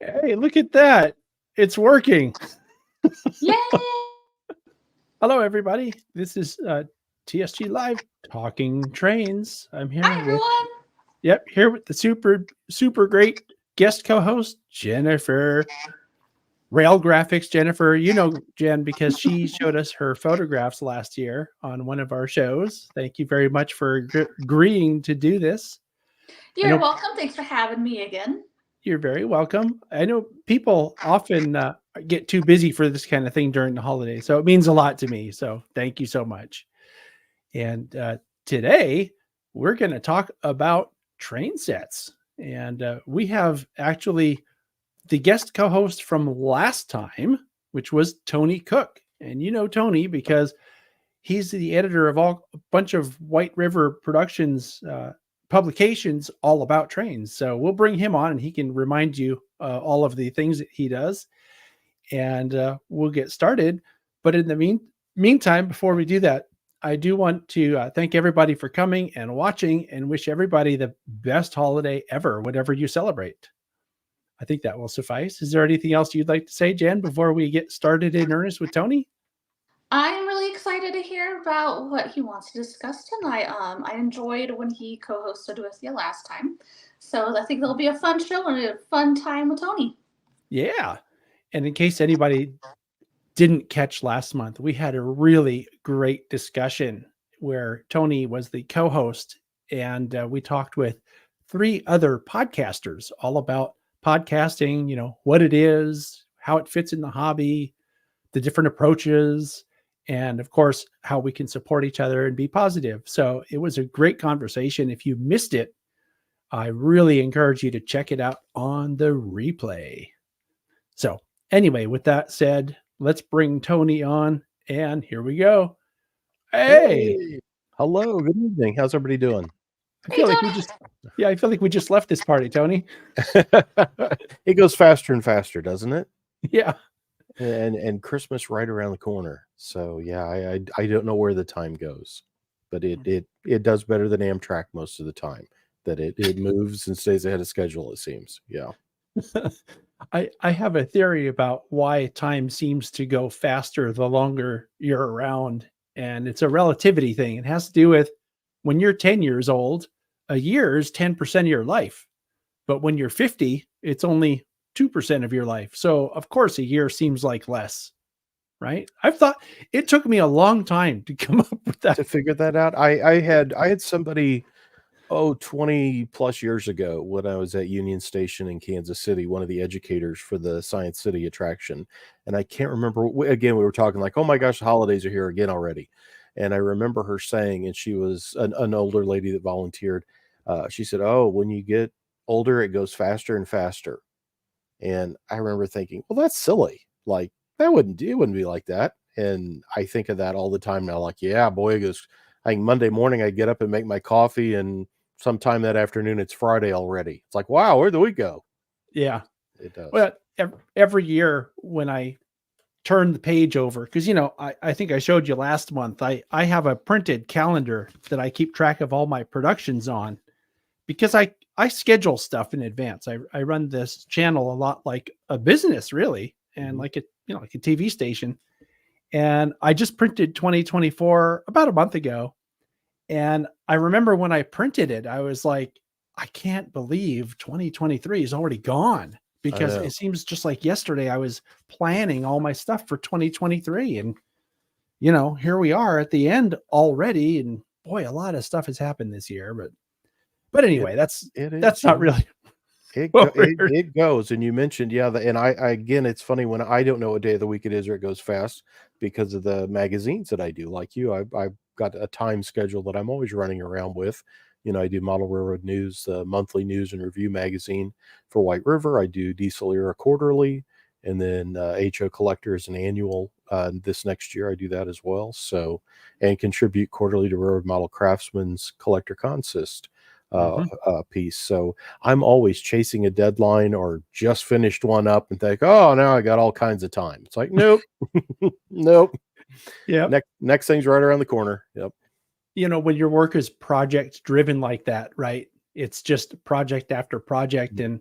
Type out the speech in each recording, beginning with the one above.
Hey, look at that. It's working. Yay! Hello, everybody. This is TSG Live Talking Trains. I'm Hi, here with, everyone. here with the super great guest co-host, Jennifer. Rail Graphics, Jennifer. You know Jen because she showed us her photographs last year on one of our shows. Thank you very much for agreeing to do this. I You're know welcome. Thanks for having me again. you're very welcome. I know people often get too busy for this kind of thing during the holidays, so it means a lot to me. So thank you so much. And today we're going to talk about train sets. And we have actually the guest co-host from last time, which was Tony Cook. And you know Tony because he's the editor of a bunch of White River Productions publications all about trains. So we'll bring him on and he can remind you all of the things that he does. And we'll get started. But in the meantime, before we do that, I do want to thank everybody for coming and watching and wish everybody the best holiday ever, whatever you celebrate. I think that will suffice. Is there anything else you'd like to say, Jen, before we get started in earnest with Tony? I am really excited to hear about what he wants to discuss tonight. I enjoyed when he co-hosted with you last time, so I think it'll be a fun show and a fun time with Tony. Yeah. And in case anybody didn't catch last month, we had a really great discussion where Tony was the co-host and we talked with three other podcasters all about podcasting, you know, what it is, how it fits in the hobby, the different approaches, and of course, how we can support each other and be positive. So it was a great conversation. If you missed it, I really encourage you to check it out on the replay. So anyway, with that said, let's bring Tony on, and here we go. Hey, Hello, good evening. How's everybody doing? I Hey, feel like Tony. I feel like we just left this party, Tony. It goes faster and faster, doesn't it? Yeah. And Christmas right around the corner. So yeah, I don't know where the time goes, but it does better than Amtrak most of the time. That it moves and stays ahead of schedule, it seems. Yeah. I have a theory about why time seems to go faster the longer you're around. And it's a relativity thing. It has to do with when you're 10 years old, a year is 10% of your life. But when you're 50, it's only 2% of your life. So, of course, a year seems like less, right? I've thought it took me a long time to come up with that. To figure that out, I had somebody 20 plus years ago when I was at Union Station in Kansas City, one of the educators for the Science City attraction. And I can't remember, again, we were talking like, oh my gosh, the holidays are here again already. And I remember her saying, and she was an older lady that volunteered. She said, oh, when you get older, it goes faster and faster. And I remember thinking, well, that's silly. Like it wouldn't be like that. And I think of that all the time now. Like, yeah, boy, it goes, I think Monday morning I get up and make my coffee and sometime that afternoon, it's Friday already. It's like, wow, where'd the week go? Yeah. It does. Well, every year when I turn the page over, because, you know, I think I showed you last month, I have a printed calendar that I keep track of all my productions on because I schedule stuff in advance. I run this channel a lot like a business, really, and like like a TV station. And I just printed 2024 about a month ago. And I remember when I printed it, I was like, I can't believe 2023 is already gone because it seems just like yesterday I was planning all my stuff for 2023. And, you know, here we are at the end already. And boy, a lot of stuff has happened this year. But anyway, that's not really. It goes. And you mentioned, and I again, it's funny when I don't know what day of the week it is or it goes fast because of the magazines that I do. Like you, I've got a time schedule that I'm always running around with. You know, I do Model Railroad News, the monthly news and review magazine for White River. I do Diesel Era quarterly, and then HO Collector is an annual. This next year, I do that as well. So, and contribute quarterly to Railroad Model Craftsman's Collector Consist piece. So I'm always chasing a deadline or just finished one up and think, oh, now I got all kinds of time. It's like, nope, nope. Yeah. Next thing's right around the corner. Yep. You know, when your work is project driven like that, right? It's just project after project. And,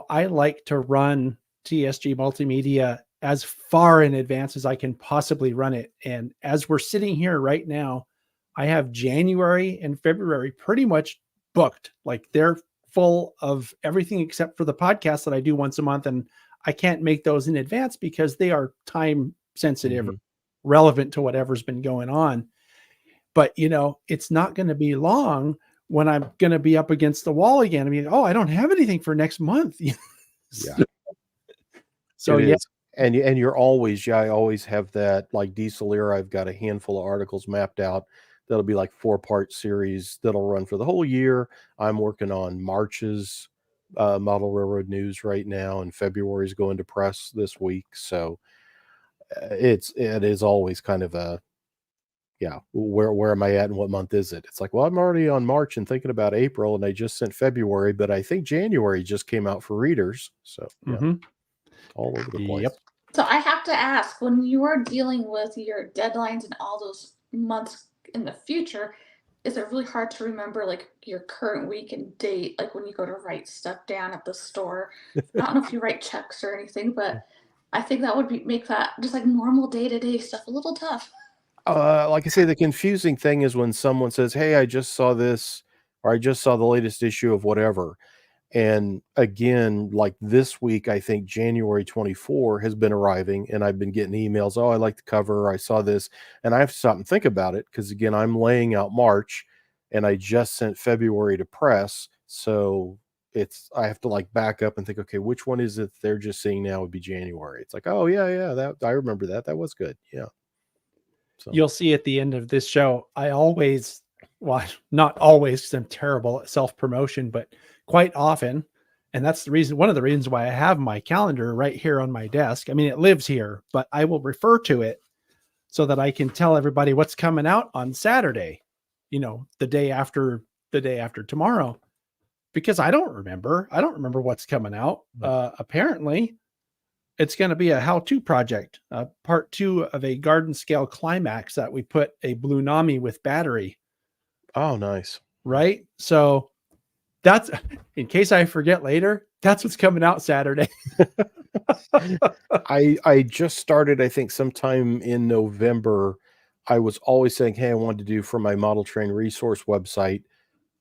I like to run TSG Multimedia as far in advance as I can possibly run it. And as we're sitting here right now, I have January and February pretty much booked. Like they're full of everything except for the podcast that I do once a month. And I can't make those in advance because they are time sensitive, Mhm. relevant to whatever's been going on. But, it's not going to be long when I'm going to be up against the wall again. I mean, oh, I don't have anything for next month. Yeah, So, it yeah. is. And you're always I always have that, like Diesel Era, I've got a handful of articles mapped out that'll be like 4-part series that'll run for the whole year. I'm working on March's model railroad news right now, and February's going to press this week. So it is always kind of a, yeah, where am I at and what month is it? It's like, well, I'm already on March and thinking about April, and I just sent February, but I think January just came out for readers. So yeah, Mhm. all over the place. Yep. So I have to ask, when you are dealing with your deadlines and all those months in the future, is it really hard to remember like your current week and date, like when you go to write stuff down at the store? I don't know if you write checks or anything, but I think that would make that just like normal day-to-day stuff a little tough. Like I say, the confusing thing is when someone says, "Hey, I just saw this," or "I just saw the latest issue of whatever." And again, like this week, I think January 24 has been arriving, and I've been getting emails. Oh, I like the cover. I saw this, and I have to stop and think about it because again, I'm laying out March, and I just sent February to press, so I have to like back up and think, okay, which one is it they're just seeing now would be January? It's like, oh yeah, yeah, that I remember that. That was good. Yeah. So You'll see at the end of this show, I always, well, not always, because I'm terrible at self promotion, but quite often. And that's one of the reasons why I have my calendar right here on my desk. I mean, it lives here, but I will refer to it so that I can tell everybody what's coming out on Saturday, the day after tomorrow, because I don't remember. I don't remember what's coming out. Apparently, it's going to be a how-to project, part 2 of a garden scale climax that we put a Blue Nami with battery, oh, nice. right? So that's, in case I forget later, that's what's coming out Saturday. I just started, I think sometime in November. I was always saying, "Hey, I wanted to do for my model train resource website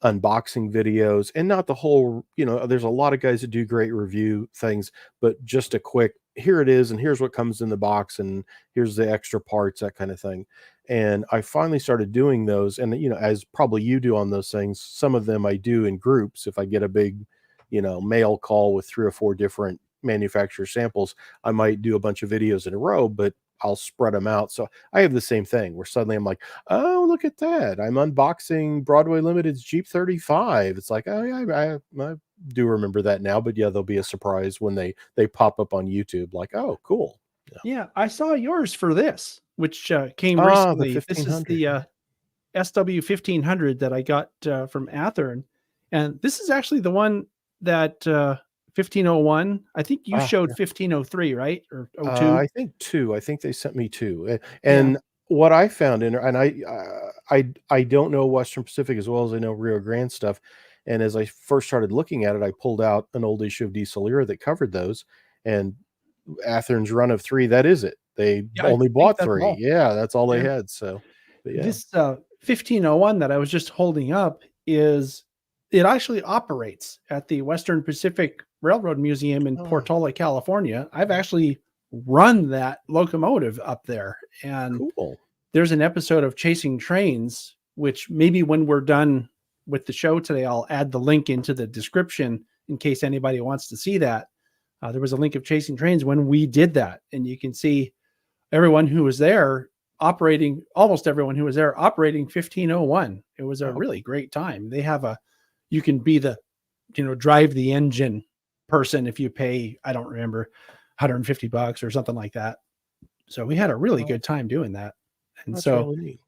unboxing videos," and not the whole, there's a lot of guys that do great review things, but just a quick, here it is, and here's what comes in the box, and here's the extra parts, that kind of thing. And I finally started doing those, and as probably you do on those things, some of them I do in groups. If I get a big, mail call with 3 or 4 different manufacturer samples, I might do a bunch of videos in a row, but I'll spread them out. So I have the same thing where suddenly I'm like, oh, look at that, I'm unboxing Broadway Limited's Jeep 35. It's like, oh yeah, I do remember that now, but yeah, there'll be a surprise when they pop up on YouTube, like, oh cool. Yeah. Yeah, I saw yours for this, which came The recently. This is 1500. the SW 1500 that I got from Athearn, and this is actually the one that 1501. I think you showed 1503, right, or 02? I think 2. I think they sent me 2. Yeah. And what I found in, and I don't know Western Pacific as well as I know Rio Grande stuff. And as I first started looking at it, I pulled out an old issue of Diesel Era that covered those. And Athern's run of 3, that is it. They Yeah, I only think bought that's 3. all. Yeah, that's all they Yeah. had. So, but yeah. This 1501 that I was just holding up it actually operates at the Western Pacific Railroad Museum in Oh, Portola, California. I've actually run that locomotive up there, and cool. there's an episode of Chasing Trains, which maybe when we're done with the show today, I'll add the link into the description in case anybody wants to see that. There was a link of Chasing Trains when we did that, and you can see everyone who was there almost everyone who was there operating 1501. It was a Oh, really great time. They have you can be the, drive the engine person if you pay, I don't remember, $150 or something like that. So we had a really oh, good time doing that. And that's so, really neat.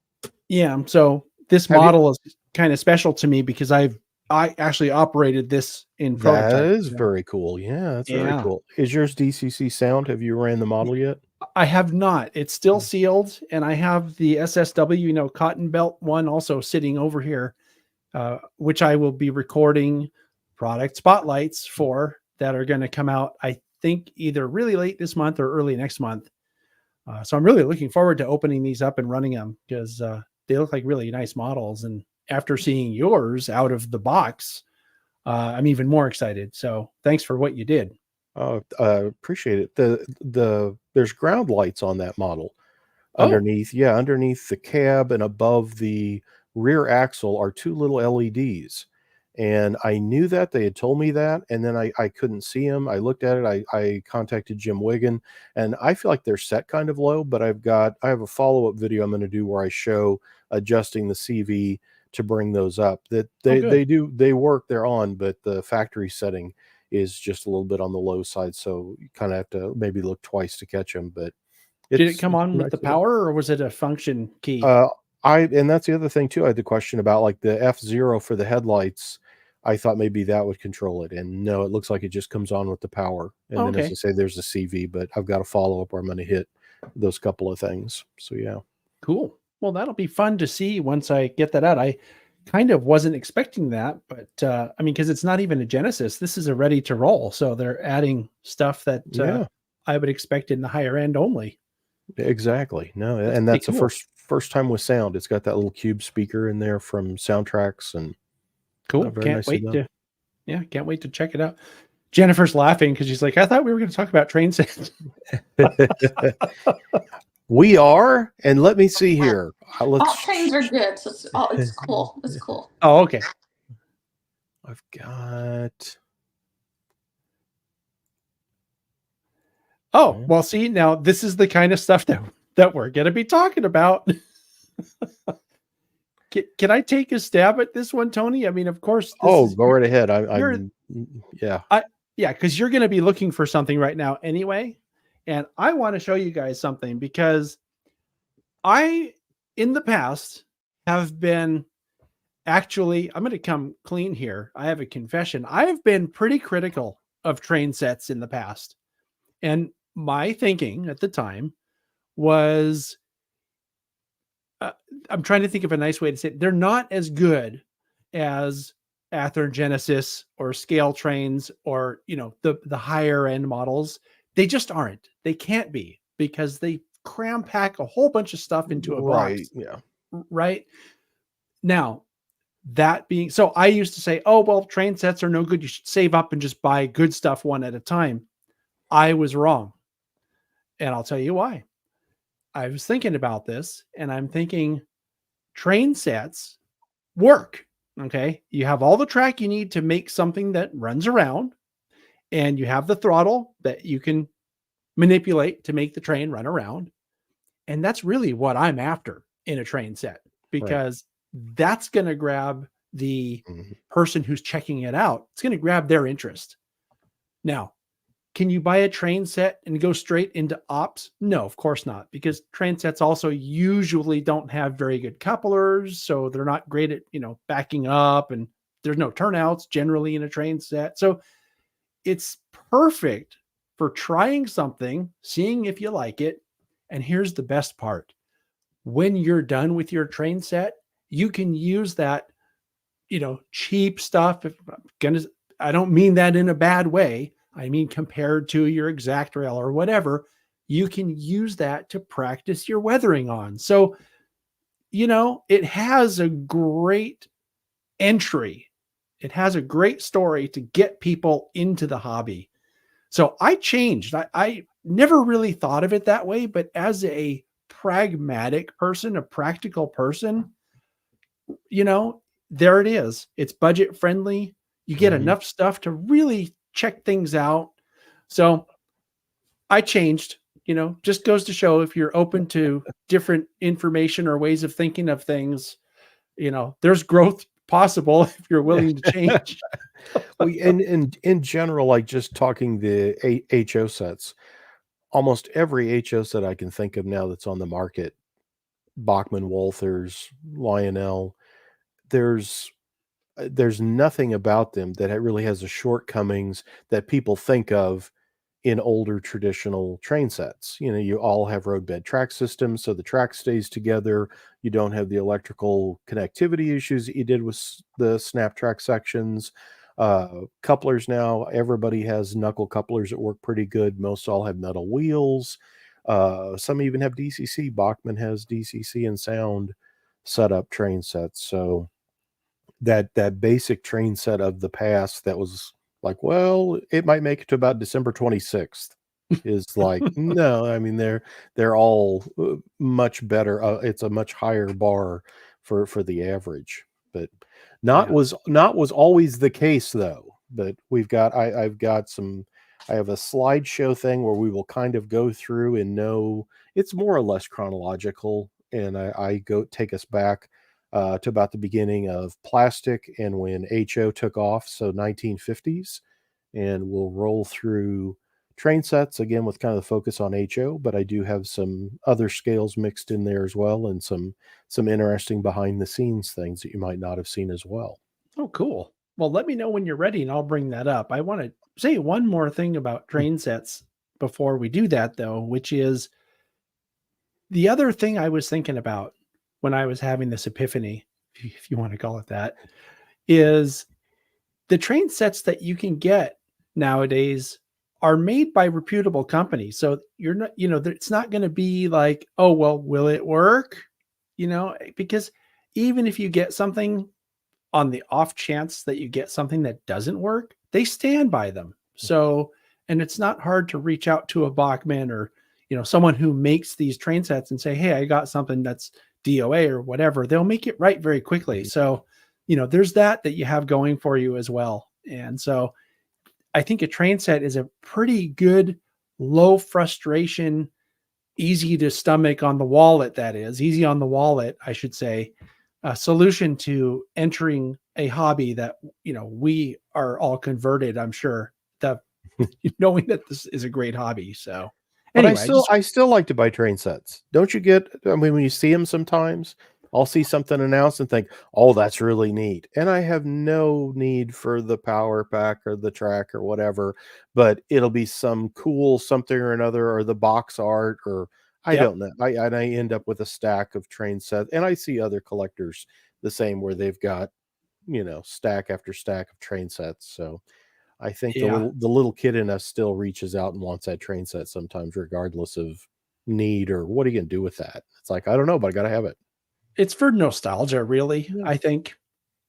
yeah, so this Have you model is kind of special to me because I actually operated this in That prototype. is very cool. Yeah, that's very Yeah. cool. Is yours DCC sound? Have you ran the model yet? I have not. It's still Mm. sealed, and I have the SSW, cotton belt one also sitting over here, which I will be recording product spotlights for that are going to come out, I think either really late this month or early next month. So I'm really looking forward to opening these up and running them because they look like really nice models. And after seeing yours out of the box, I'm even more excited. So thanks for what you did. Appreciate it. There's ground lights on that model Oh, underneath the cab and above the rear axle are two little LEDs. And I knew that they had told me that, and then I couldn't see them. I looked at it. I contacted Jim Wiggin, and I feel like they're set kind of low, but I have a follow-up video I'm going to do where I show adjusting the CV to bring those up. That good. they work, they're on, but the factory setting is just a little bit on the low side, so you kind of have to maybe look twice to catch them. But Did it it's come on with nice the to look. power or was it a function key? Uh, and that's the other thing too. I had the question about like the F0 for the headlights. I thought maybe that would control it, and no, it looks like it just comes on with the power. And Oh, then, as I okay, say, there's a CV, but I've got a follow up where I'm going to hit those couple of things. So yeah, cool. Well, that'll be fun to see once I get that out. I kind of wasn't expecting that, but I mean, because it's not even a Genesis, this is a ready to roll. So they're adding stuff that yeah, I would expect in the higher end only. exactly. No, That's and pretty that's the cool. first time with sound. It's got that little cube speaker in there from soundtracks, and Cool. very nicely done. Can't wait to check it out. Jennifer's laughing because she's like, I thought we were going to talk about train sets. We are, and let me see here. All Let's. trains are good, so it's cool. It's cool. Oh, okay. I've got. Oh, well, see, now this is the kind of stuff that we're going to be talking about. Can I take a stab at this one, Tony? I mean, of course, Oh, go right ahead. you're Yeah. yeah, because you're going to be looking for something right now anyway. And I want to show you guys something because I, in the past, have been actually, I'm going to come clean here. I have a confession. I've been pretty critical of train sets in the past. And my thinking at the time was I'm trying to think of a nice way to say it. They're not as good as Athearn Genesis or scale trains or the higher end models. They just aren't. They can't be because they cram pack a whole bunch of stuff into a Right. box. Yeah. Right now, that being so, I used to say, oh well, train sets are no good. You should save up and just buy good stuff one at a time. I was wrong, and I'll tell you why. I was thinking about this, and I'm thinking train sets work. Okay. You have all the track you need to make something that runs around, and you have the throttle that you can manipulate to make the train run around. And that's really what I'm after in a train set Right. because that's going to grab the Mhm. person who's checking it out. It's going to grab their interest. Now, can you buy a train set and go straight into ops? No, of course not, because train sets also usually don't have very good couplers, so they're not great at, backing up, and there's no turnouts generally in a train set. So it's perfect for trying something, seeing if you like it. And here's the best part. When you're done with your train set, you can use that, cheap stuff. I don't mean that in a bad way. I mean, compared to your exact rail or whatever, you can use that to practice your weathering on. So, it has a great entry. It has a great story to get people into the hobby. So I changed. I never really thought of it that way, but as a pragmatic person, a practical person, there it is. It's budget friendly. You get Mhm. enough stuff to really check things out. So I changed, just goes to show if you're open to different information or ways of thinking of things, there's growth possible if you're willing to change. Well, and in general, like just talking the HO sets, almost every HO set I can think of now that's on the market, Bachman, Walthers, Lionel, there's there's nothing about them that really has the shortcomings that people think of in older traditional train sets. You all have roadbed track systems, so the track stays together. You don't have the electrical connectivity issues that you did with the snap track sections. Couplers now, everybody has knuckle couplers that work pretty good. Most all have metal wheels. Some even have DCC. Bachmann has DCC and sound setup train sets. So that basic train set of the past that was like, well, it might make it to about December 26th is like, no, I mean, they're all much better. It's a much higher bar for the average, but Yeah. not was always the case though. But I have a slideshow thing where we will kind of go through and know it's more or less chronological, and I go take us back to about the beginning of plastic and when HO took off, so 1950s, and we'll roll through train sets again with kind of the focus on HO, but I do have some other scales mixed in there as well, and some interesting behind the scenes things that you might not have seen as well. Oh, cool. Well, let me know when you're ready and I'll bring that up. I want to say one more thing about train sets before we do that, though, which is the other thing I was thinking about when I was having this epiphany, if you want to call it that, is the train sets that you can get nowadays are made by reputable companies. So you're not, it's not going to be like, oh, well, will it work? Because even if you get something on the off chance that you get something that doesn't work, they stand by them. So, and it's not hard to reach out to a Bachman or, someone who makes these train sets and say, hey, I got something that's DOA or whatever. They'll make it right very quickly. So, there's that you have going for you as well. And so I think a train set is a pretty good low frustration, easy to stomach on the wallet. That is easy on the wallet, I should say, a solution to entering a hobby that, we are all converted, I'm sure, that knowing that this is a great hobby. So But anyway, I still like to buy train sets. Don't you get? I mean, when you see them sometimes, I'll see something announced and think, "Oh, that's really neat," and I have no need for the power pack or the track or whatever, but it'll be some cool something or another, or the box art, or I yep. don't know. I end up with a stack of train sets, and I see other collectors the same where they've got stack after stack of train sets. So I think Yeah. the little kid in us still reaches out and wants that train set sometimes, regardless of need or what are you gonna do with that? It's like, I don't know, but I gotta have it. It's for nostalgia, really, Yeah. I think.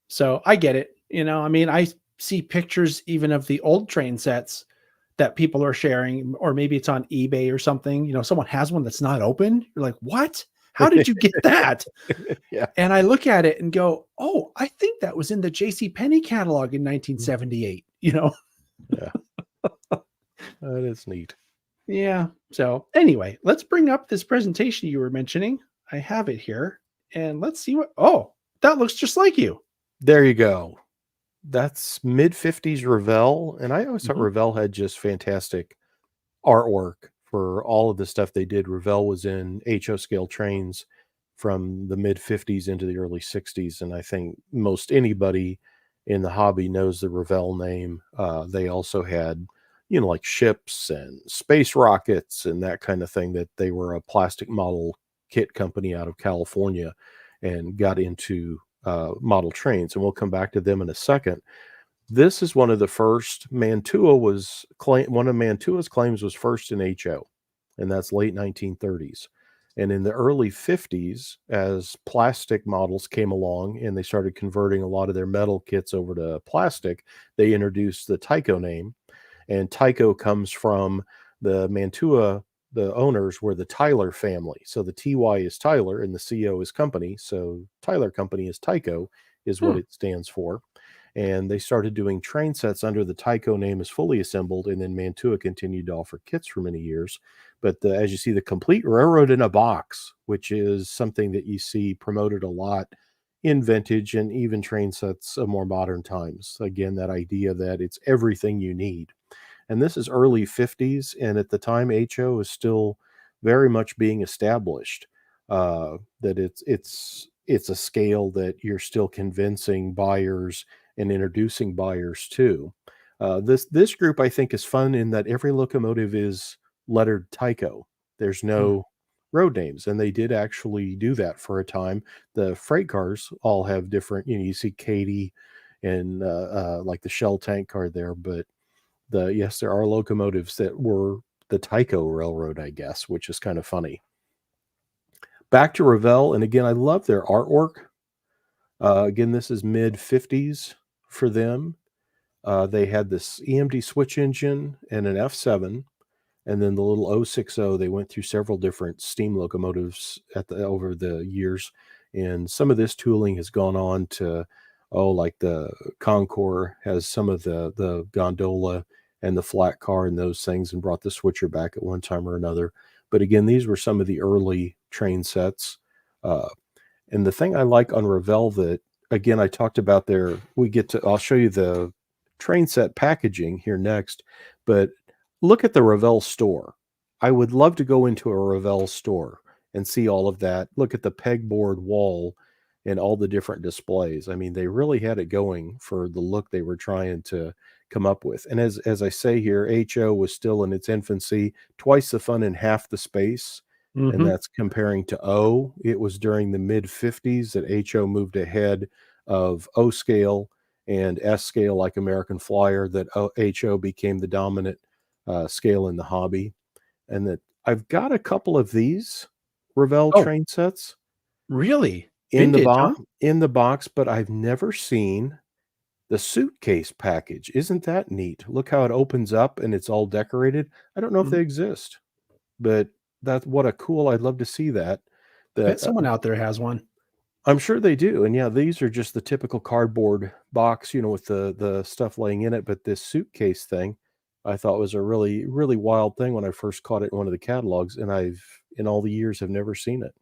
So I get it. I mean, I see pictures even of the old train sets that people are sharing, or maybe it's on eBay or something. Someone has one that's not open. You're like, what? How did you get that? Yeah. And I look at it and go, oh, I think that was in the J.C. Penney catalog in 1978. Yeah. That is neat. Yeah. So anyway, let's bring up this presentation you were mentioning. I have it here, and let's see oh, that looks just like you. There you go. That's mid-50s Revell, and I always thought Mhm. Revell had just fantastic artwork for all of the stuff they did. Revell was in HO scale trains from the mid-50s into the early 60s, and I think most anybody in the hobby knows the Revell name. They also had, like ships and space rockets and that kind of thing, that they were a plastic model kit company out of California and got into model trains, and we'll come back to them in a second. This is one of the first. One of Mantua's claims was first in HO, and that's late 1930s. And in the early 50s, as plastic models came along and they started converting a lot of their metal kits over to plastic, they introduced the Tyco name. And Tyco comes from the Mantua, the owners were the Tyler family. So the TY is Tyler and the CO is company. So Tyler Company is Tyco, is what Hmm. it stands for. And they started doing train sets under the Tyco name as fully assembled, and then Mantua continued to offer kits for many years. But as you see, the complete railroad in a box, which is something that you see promoted a lot in vintage and even train sets of more modern times. Again, that idea that it's everything you need. And this is early 50s, and at the time, HO is still very much being established. That it's a scale that you're still convincing buyers and introducing buyers to. This group, I think, is fun in that every locomotive is lettered Tyco. There's Hmm. no road names, and they did actually do that for a time. The freight cars all have different. You see Katy and like the Shell tank car there. But yes, there are locomotives that were the Tyco Railroad, I guess, which is kind of funny. Back to Revell, and again, I love their artwork. Again, this is mid 50s for them. They had this EMD switch engine and an F7, and then the little 060. They went through several different steam locomotives over the years, and some of this tooling has gone on to, like the Concours has some of the gondola and the flat car and those things, and brought the switcher back at one time or another. But again, these were some of the early train sets. Uh, and the thing I like on Revell that, again, I talked about there, I'll show you the train set packaging here next, but look at the Revell store. I would love to go into a Revell store and see all of that. Look at the pegboard wall and all the different displays. I mean, they really had it going for the look they were trying to come up with. And as I say here, HO was still in its infancy, twice the fun in half the space. And that's comparing to O. It was during the mid 50s that HO moved ahead of O scale and S scale, like American Flyer, that HO became the dominant scale in the hobby. And that I've got a couple of these Revell train sets. Really? In Vintage, huh? in the box, but I've never seen the suitcase package. Isn't that neat? Look how it opens up and it's all decorated. I don't know if they exist, but what a cool, I'd love to see that. I bet someone out there has one. I'm sure they do. And yeah, these are just the typical cardboard box, with the stuff laying in it. But this suitcase thing, I thought was a really, really wild thing when I first caught it in one of the catalogs. And in all the years, have never seen it.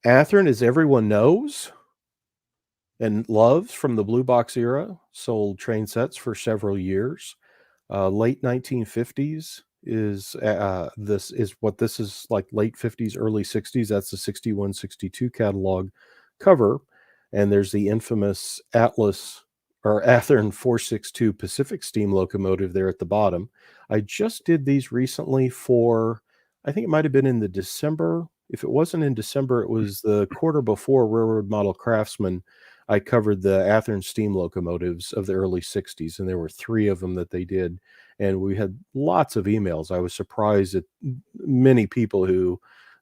Athearn, as everyone knows and loves from the blue box era, sold train sets for several years. Late 1950s is this is like late 50s, early 60s. That's the 61, 62 catalog cover. And there's the infamous Atlas or Athearn 462 Pacific steam locomotive there at the bottom. I just did these recently I think it might have been in the December. If it wasn't in December, it was the quarter before Railroad Model Craftsman. I covered the Athearn steam locomotives of the early 60s, and there were 3 of them that they did. And we had lots of emails. I was surprised at many people who,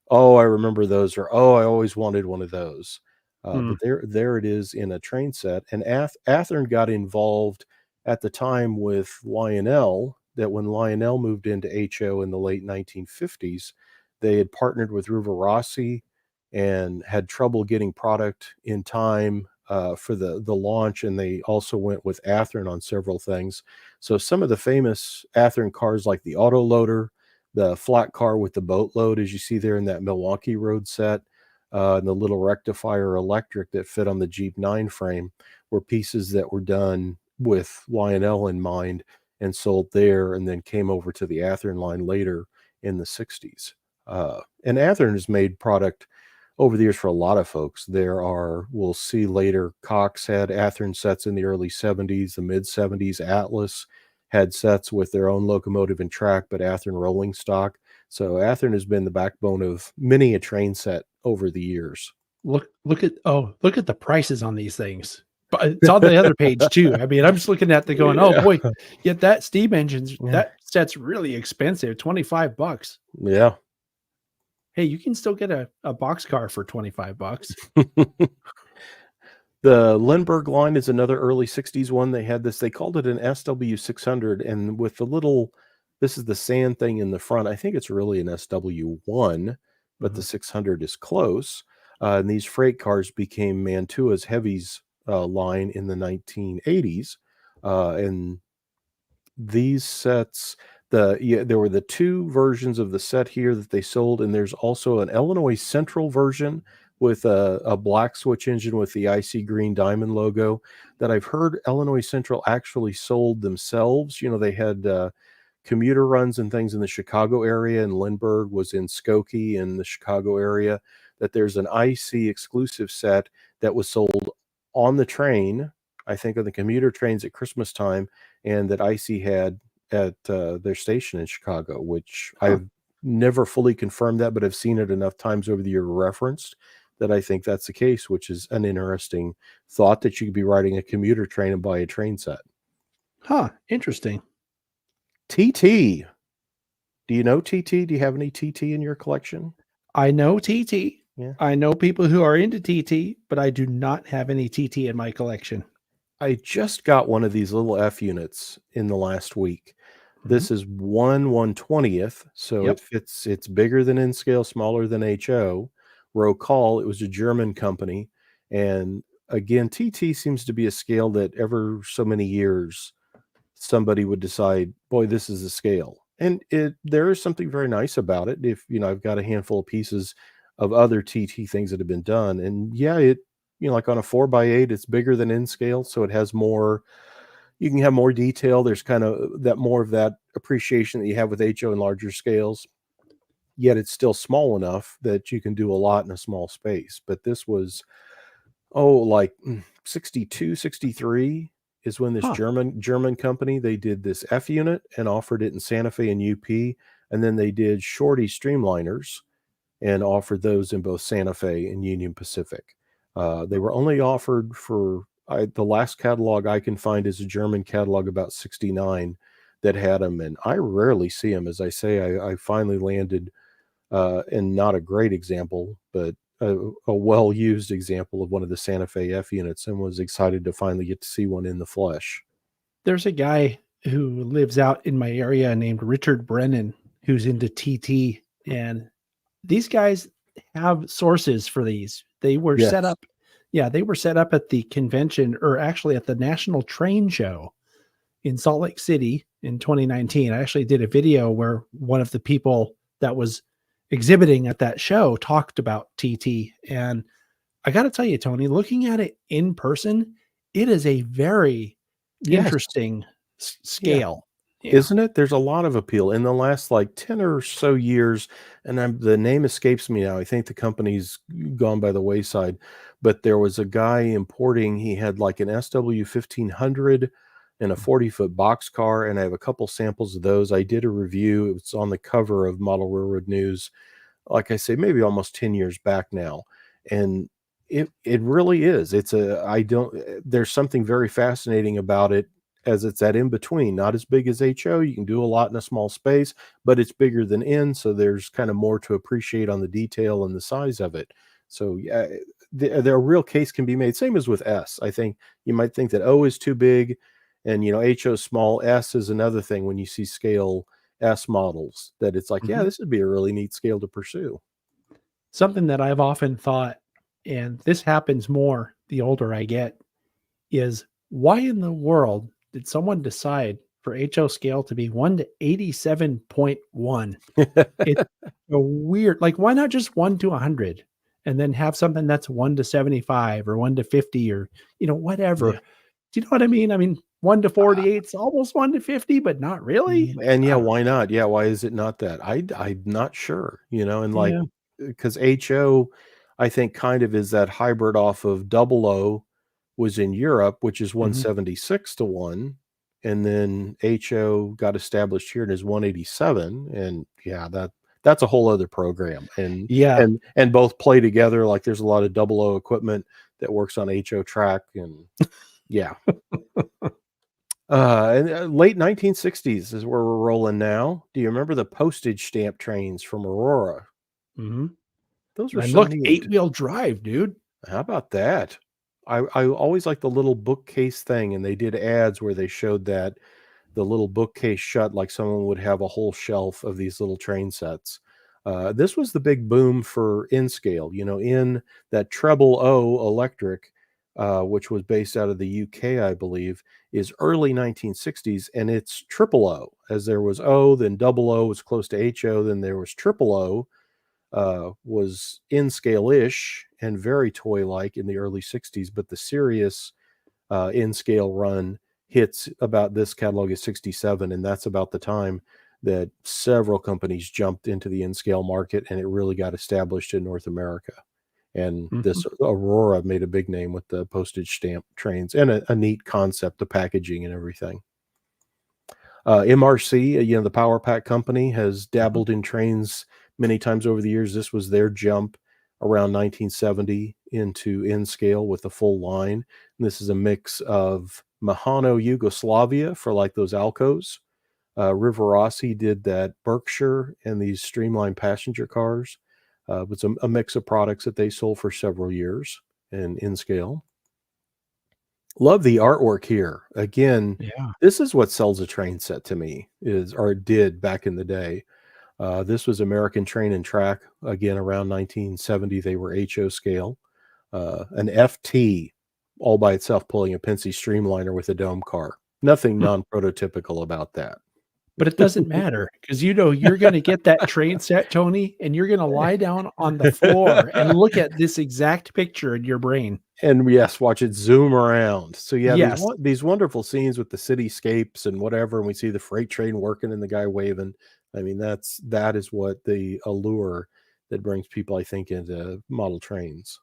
I remember those, or, I always wanted one of those. But there it is in a train set. And Athearn got involved at the time with Lionel, that when Lionel moved into HO in the late 1950s, they had partnered with Ruva Rossi and had trouble getting product in time for the launch, and they also went with Athearn on several things. So some of the famous Athearn cars, like the Autoloader, the flat car with the boat load, as you see there in that Milwaukee Road set, and the little rectifier electric that fit on the Jeep 9 frame, were pieces that were done with Lionel in mind and sold there, and then came over to the Athearn line later in the 60s. And Athearn has made product over the years for a lot of folks. We'll see later, Cox had Athearn sets in the early 70s, the mid 70s. Atlas had sets with their own locomotive and track, but Athearn rolling stock. So Athearn has been the backbone of many a train set over the years. Look at the prices on these things. But it's on the other page too. I mean, I'm just looking at going, oh boy, yet that steam engines, that set's really expensive, $25. Yeah. Hey, you can still get a boxcar for $25. The Lindbergh line is another early 60s one. They had this, they called it an SW600, and with this is the sand thing in the front. I think it's really an SW1, but the 600 is close. And these freight cars became Mantua's Heavies line in the 1980s. And these sets, there were the 2 versions of the set here that they sold, and there's also an Illinois Central version with a black switch engine with the icy green diamond logo that I've heard Illinois Central actually sold themselves. They had commuter runs and things in the Chicago area, and Lindbergh was in Skokie in the Chicago area, that there's an IC exclusive set that was sold on the train, I think on the commuter trains at Christmas time, and that IC had at their station in Chicago, which I've never fully confirmed that, but I've seen it enough times over the year referenced. that I think that's the case, which is an interesting thought that you could be riding a commuter train and buy a train set. Huh. Interesting. TT. Do you know TT? Do you have any TT in your collection? I know TT. Yeah. I know people who are into TT, but I do not have any TT in my collection. I just got one of these little F units in the last week. This is 1/120th, so Yep. it fits. It's bigger than N scale, smaller than HO. Rocall, it was a German company, and again, TT seems to be a scale that ever so many years somebody would decide, boy, this is a scale, and there is something very nice about it. If I've got a handful of pieces of other TT things that have been done, and yeah, like on a 4x8, it's bigger than N scale, so it has more. You can have more detail. There's kind of more of that appreciation that you have with HO and larger scales, yet it's still small enough that you can do a lot in a small space. But this was, like 62, 63 is when this Huh. German company, they did this F unit and offered it in Santa Fe and UP, and then they did Shorty streamliners and offered those in both Santa Fe and Union Pacific. They were only offered for the last catalog I can find is a German catalog about 69 that had them, and I rarely see them. As I say, I finally landed in not a great example, but a well-used example of one of the Santa Fe F units, and was excited to finally get to see one in the flesh. There's a guy who lives out in my area named Richard Brennan who's into TT, and these guys have sources for these. They were set Yes. up. Yeah, they were set up at the convention, or actually at the National Train Show in Salt Lake City in 2019. I actually did a video where one of the people that was exhibiting at that show talked about TT. And I got to tell you, Tony, looking at it in person, it is a very Yes. interesting Yeah. scale. Yeah. Isn't it? There's a lot of appeal in the last like 10 or so years, and the name escapes me now. I think the company's gone by the wayside, but there was a guy importing. He had like an SW 1500 and a 40-foot boxcar, and I have a couple samples of those. I did a review. It was on the cover of Model Railroad News, like I say, maybe almost 10 years back now. And it really is. There's something very fascinating about it, as it's that in between, not as big as HO. You can do a lot in a small space, but it's bigger than N, so there's kind of more to appreciate on the detail and the size of it. So yeah, the real case can be made. Same as with S. I think you might think that O is too big, and HO small. S is another thing when you see scale S models, that it's like, yeah, Mhm. this would be a really neat scale to pursue. Something that I've often thought, and this happens more the older I get, is why in the world did someone decide for HO scale to be 1 to 87.1? It's a weird, like, why not just 1 to 100 and then have something that's 1 to 75 or 1 to 50 or, Yeah. whatever. Do you know what I mean? I mean, 1 to 48 is almost 1 to 50, but not really. And I yeah, don't know. why not? Yeah, why is it not that? I'm not sure, and like, Yeah. because HO, I think kind of is that hybrid off of double O was in Europe, which is Mhm. 176 to 1. And then HO got established here and is 187. And yeah, that's a whole other program. And Yeah. and both play together. Like there's a lot of double O equipment that works on HO track. And yeah. Late 1960s is where we're rolling now. Do you remember the postage stamp trains from Aurora? Mhm. Those were And so look, neat. eight-wheel drive, dude. How about that? I always liked the little bookcase thing, and they did ads where they showed that the little bookcase shut like someone would have a whole shelf of these little train sets. This was the big boom for in scale, in that treble O electric, which was based out of the UK, I believe, is early 1960s, and it's triple O. As there was O, then double O was close to HO, then there was triple O, was in scale-ish and very toy-like in the early 60s, but the serious in scale run hits about this catalog is 67, and that's about the time that several companies jumped into the in scale market, and it really got established in North America. And this Mhm. Aurora made a big name with the postage stamp trains, and a neat concept, the packaging and everything. MRC, the Power Pack company, has Mhm. dabbled in trains many times over the years. This was their jump. around 1970 into N scale with the full line. And this is a mix of Mahano Yugoslavia for like those Alcos. Rivarossi did that Berkshire and these streamlined passenger cars. It was a mix of products that they sold for several years and in scale. Love the artwork here. Again, Yeah. this is what sells a train set to me, is or it did back in the day. This was American Train and Track. Again, around 1970, they were HO scale. An FT all by itself pulling a Penske Streamliner with a dome car. Nothing Hmm. non-prototypical about that. But it doesn't matter because you're going to get that train set, Tony, and you're going to lie down on the floor and look at this exact picture in your brain. And yes, watch it zoom around. So yeah, Yes. these wonderful scenes with the cityscapes and whatever, and we see the freight train working and the guy waving. I mean, that is what the allure that brings people, I think, into model trains.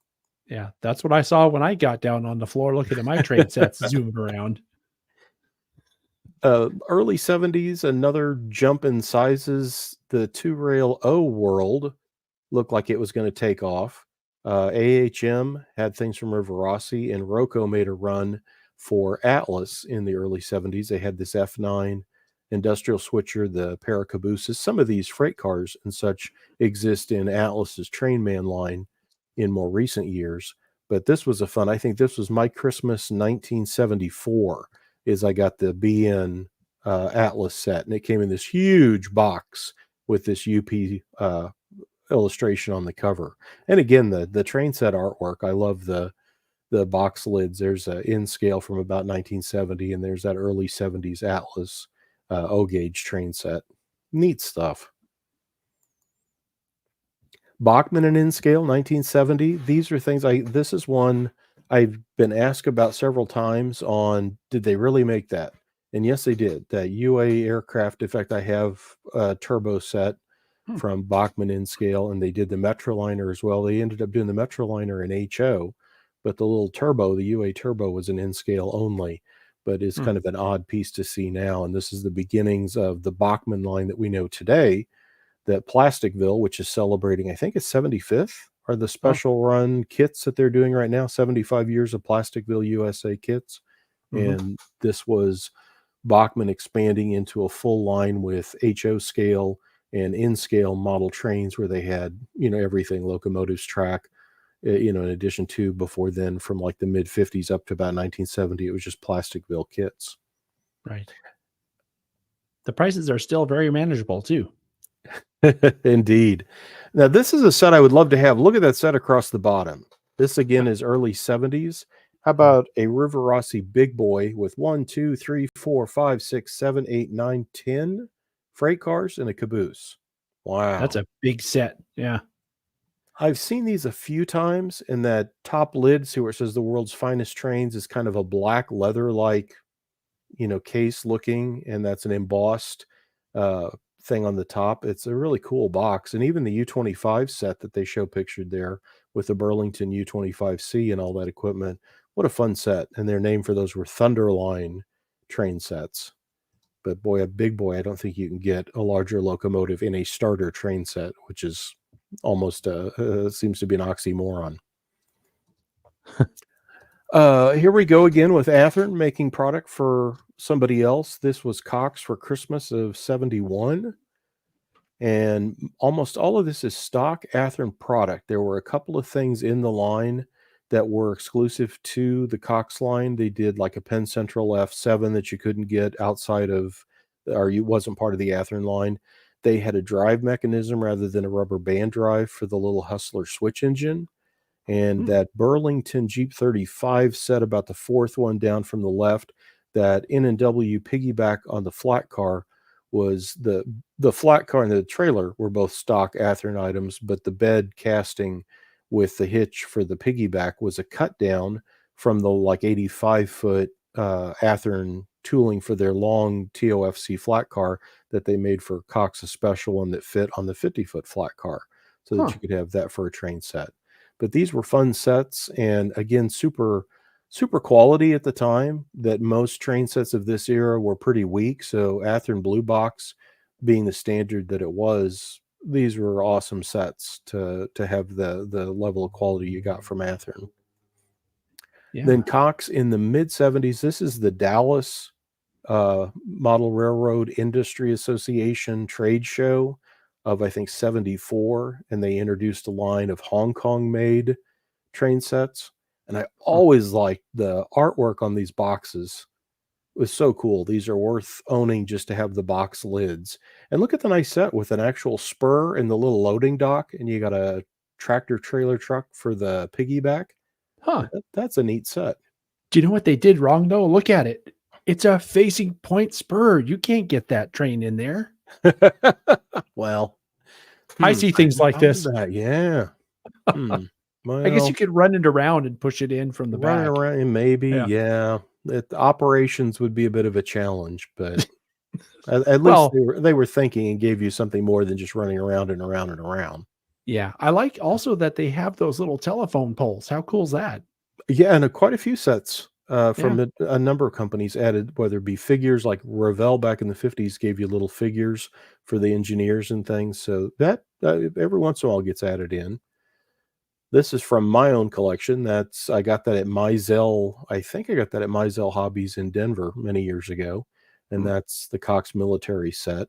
Yeah, that's what I saw when I got down on the floor looking at my train sets zooming around. Early 70s, another jump in sizes. The two rail O world looked like it was going to take off. AHM had things from Rivarossi, and Rocco made a run for Atlas in the early 70s. They had this F9 industrial switcher, the Paracabooses. Some of these freight cars and such exist in Atlas's Trainman line in more recent years. But this was I think this was my Christmas 1974, is I got the BN Atlas set, and it came in this huge box with this UP illustration on the cover. And again, the train set artwork, I love the box lids. There's a in scale from about 1970, and there's that early 70s Atlas O gauge train set. Neat stuff. Bachmann and in scale 1970. These are things this is one I've been asked about several times on, did they really make that? And yes, they did. That UA aircraft. In fact, I have a turbo set from Bachmann in scale, and they did the Metroliner as well. They ended up doing the Metroliner in HO, but the little turbo, the UA turbo, was an in scale only, but it's kind of an odd piece to see now. And this is the beginnings of the Bachmann line that we know today, that Plasticville, which is celebrating, I think it's 75th, are the special run kits that they're doing right now, 75 years of Plasticville USA kits. And this was Bachmann expanding into a full line with HO scale and in scale model trains where they had, everything, locomotives, track, in addition to before then, from like the mid 50s up to about 1970, it was just Plasticville kits. Right. The prices are still very manageable too. Indeed. Now, this is a set I would love to have. Look at that set across the bottom. This again is early 70s. How about a Rivarossi big boy with 1, 2, 3, 4, 5, 6, 7, 8, 9, 10 freight cars and a caboose? Wow. That's a big set. Yeah. I've seen these a few times, and that top lid, see where it says the world's finest trains, is kind of a black leather like, case looking, and that's an embossed thing on the top. It's a really cool box. And even the U25 set that they show pictured there with the Burlington U25C and all that equipment, what a fun set. And their name for those were Thunderline train sets. But boy, a big boy, I don't think you can get a larger locomotive in a starter train set, which is almost seems to be an oxymoron. Here we go again with Athearn making product for somebody else. This was Cox for Christmas of 71. And almost all of this is stock Athearn product. There were a couple of things in the line that were exclusive to the Cox line. They did like a Penn Central F7 that you couldn't get outside of, or you wasn't part of the Athearn line. They had a drive mechanism rather than a rubber band drive for the little Hustler switch engine. And that Burlington Jeep 35 set, about the fourth one down from the left, that N&W piggyback on the flat car, was the flat car and the trailer were both stock Athearn items, but the bed casting with the hitch for the piggyback was a cut down from the like 85-foot Athearn tooling for their long TOFC flat car that they made for Cox, a special one that fit on the 50-foot flat car, so that you could have that for a train set. But these were fun sets, and again, super quality at the time, that most train sets of this era were pretty weak. So Athearn Blue Box being the standard that it was, these were awesome sets to have the level of quality you got from Athearn. Yeah. Then Cox in the mid-70s, this is the Dallas Model Railroad Industry Association trade show of, I think, 74, and they introduced a line of Hong Kong-made train sets. And I always liked the artwork on these boxes. It was so cool. These are worth owning just to have the box lids. And look at the nice set with an actual spur and the little loading dock, and you got a tractor trailer truck for the piggyback. Huh. That's a neat set. Do you know what they did wrong though? Look at it. It's a facing point spur. You can't get that train in there. Well, I see things like this. Yeah. Well, I guess you could run it around and push it in from the run it back. around, maybe, Yeah. yeah. Operations would be a bit of a challenge, but at least Well, they were thinking and gave you something more than just running around and around and around. yeah. I like also that they have those little telephone poles. How cool is that? Yeah, and quite a few sets from a number of companies added, whether it be figures like Revell back in the 50s gave you little figures for the engineers and things. So that every once in a while gets added in. This is from my own collection. I got that at Mizell. I think I got that at Mizell Hobbies in Denver many years ago. And that's the Cox military set.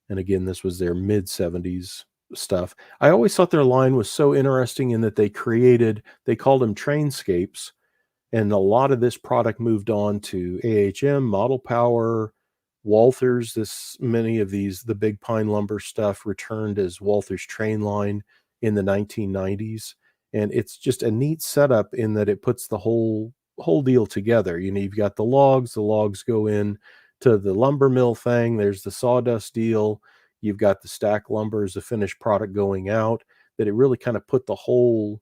And again, this was their mid-70s stuff. I always thought their line was so interesting in that they called them trainscapes. And a lot of this product moved on to AHM, Model Power, Walthers. Many of these, the Big Pine Lumber stuff returned as Walthers train line in the 1990s. And it's just a neat setup in that it puts the whole deal together. You've got the logs go in to the lumber mill thing. There's the sawdust deal. You've got the stack lumber as a finished product going out, that it really kind of put the whole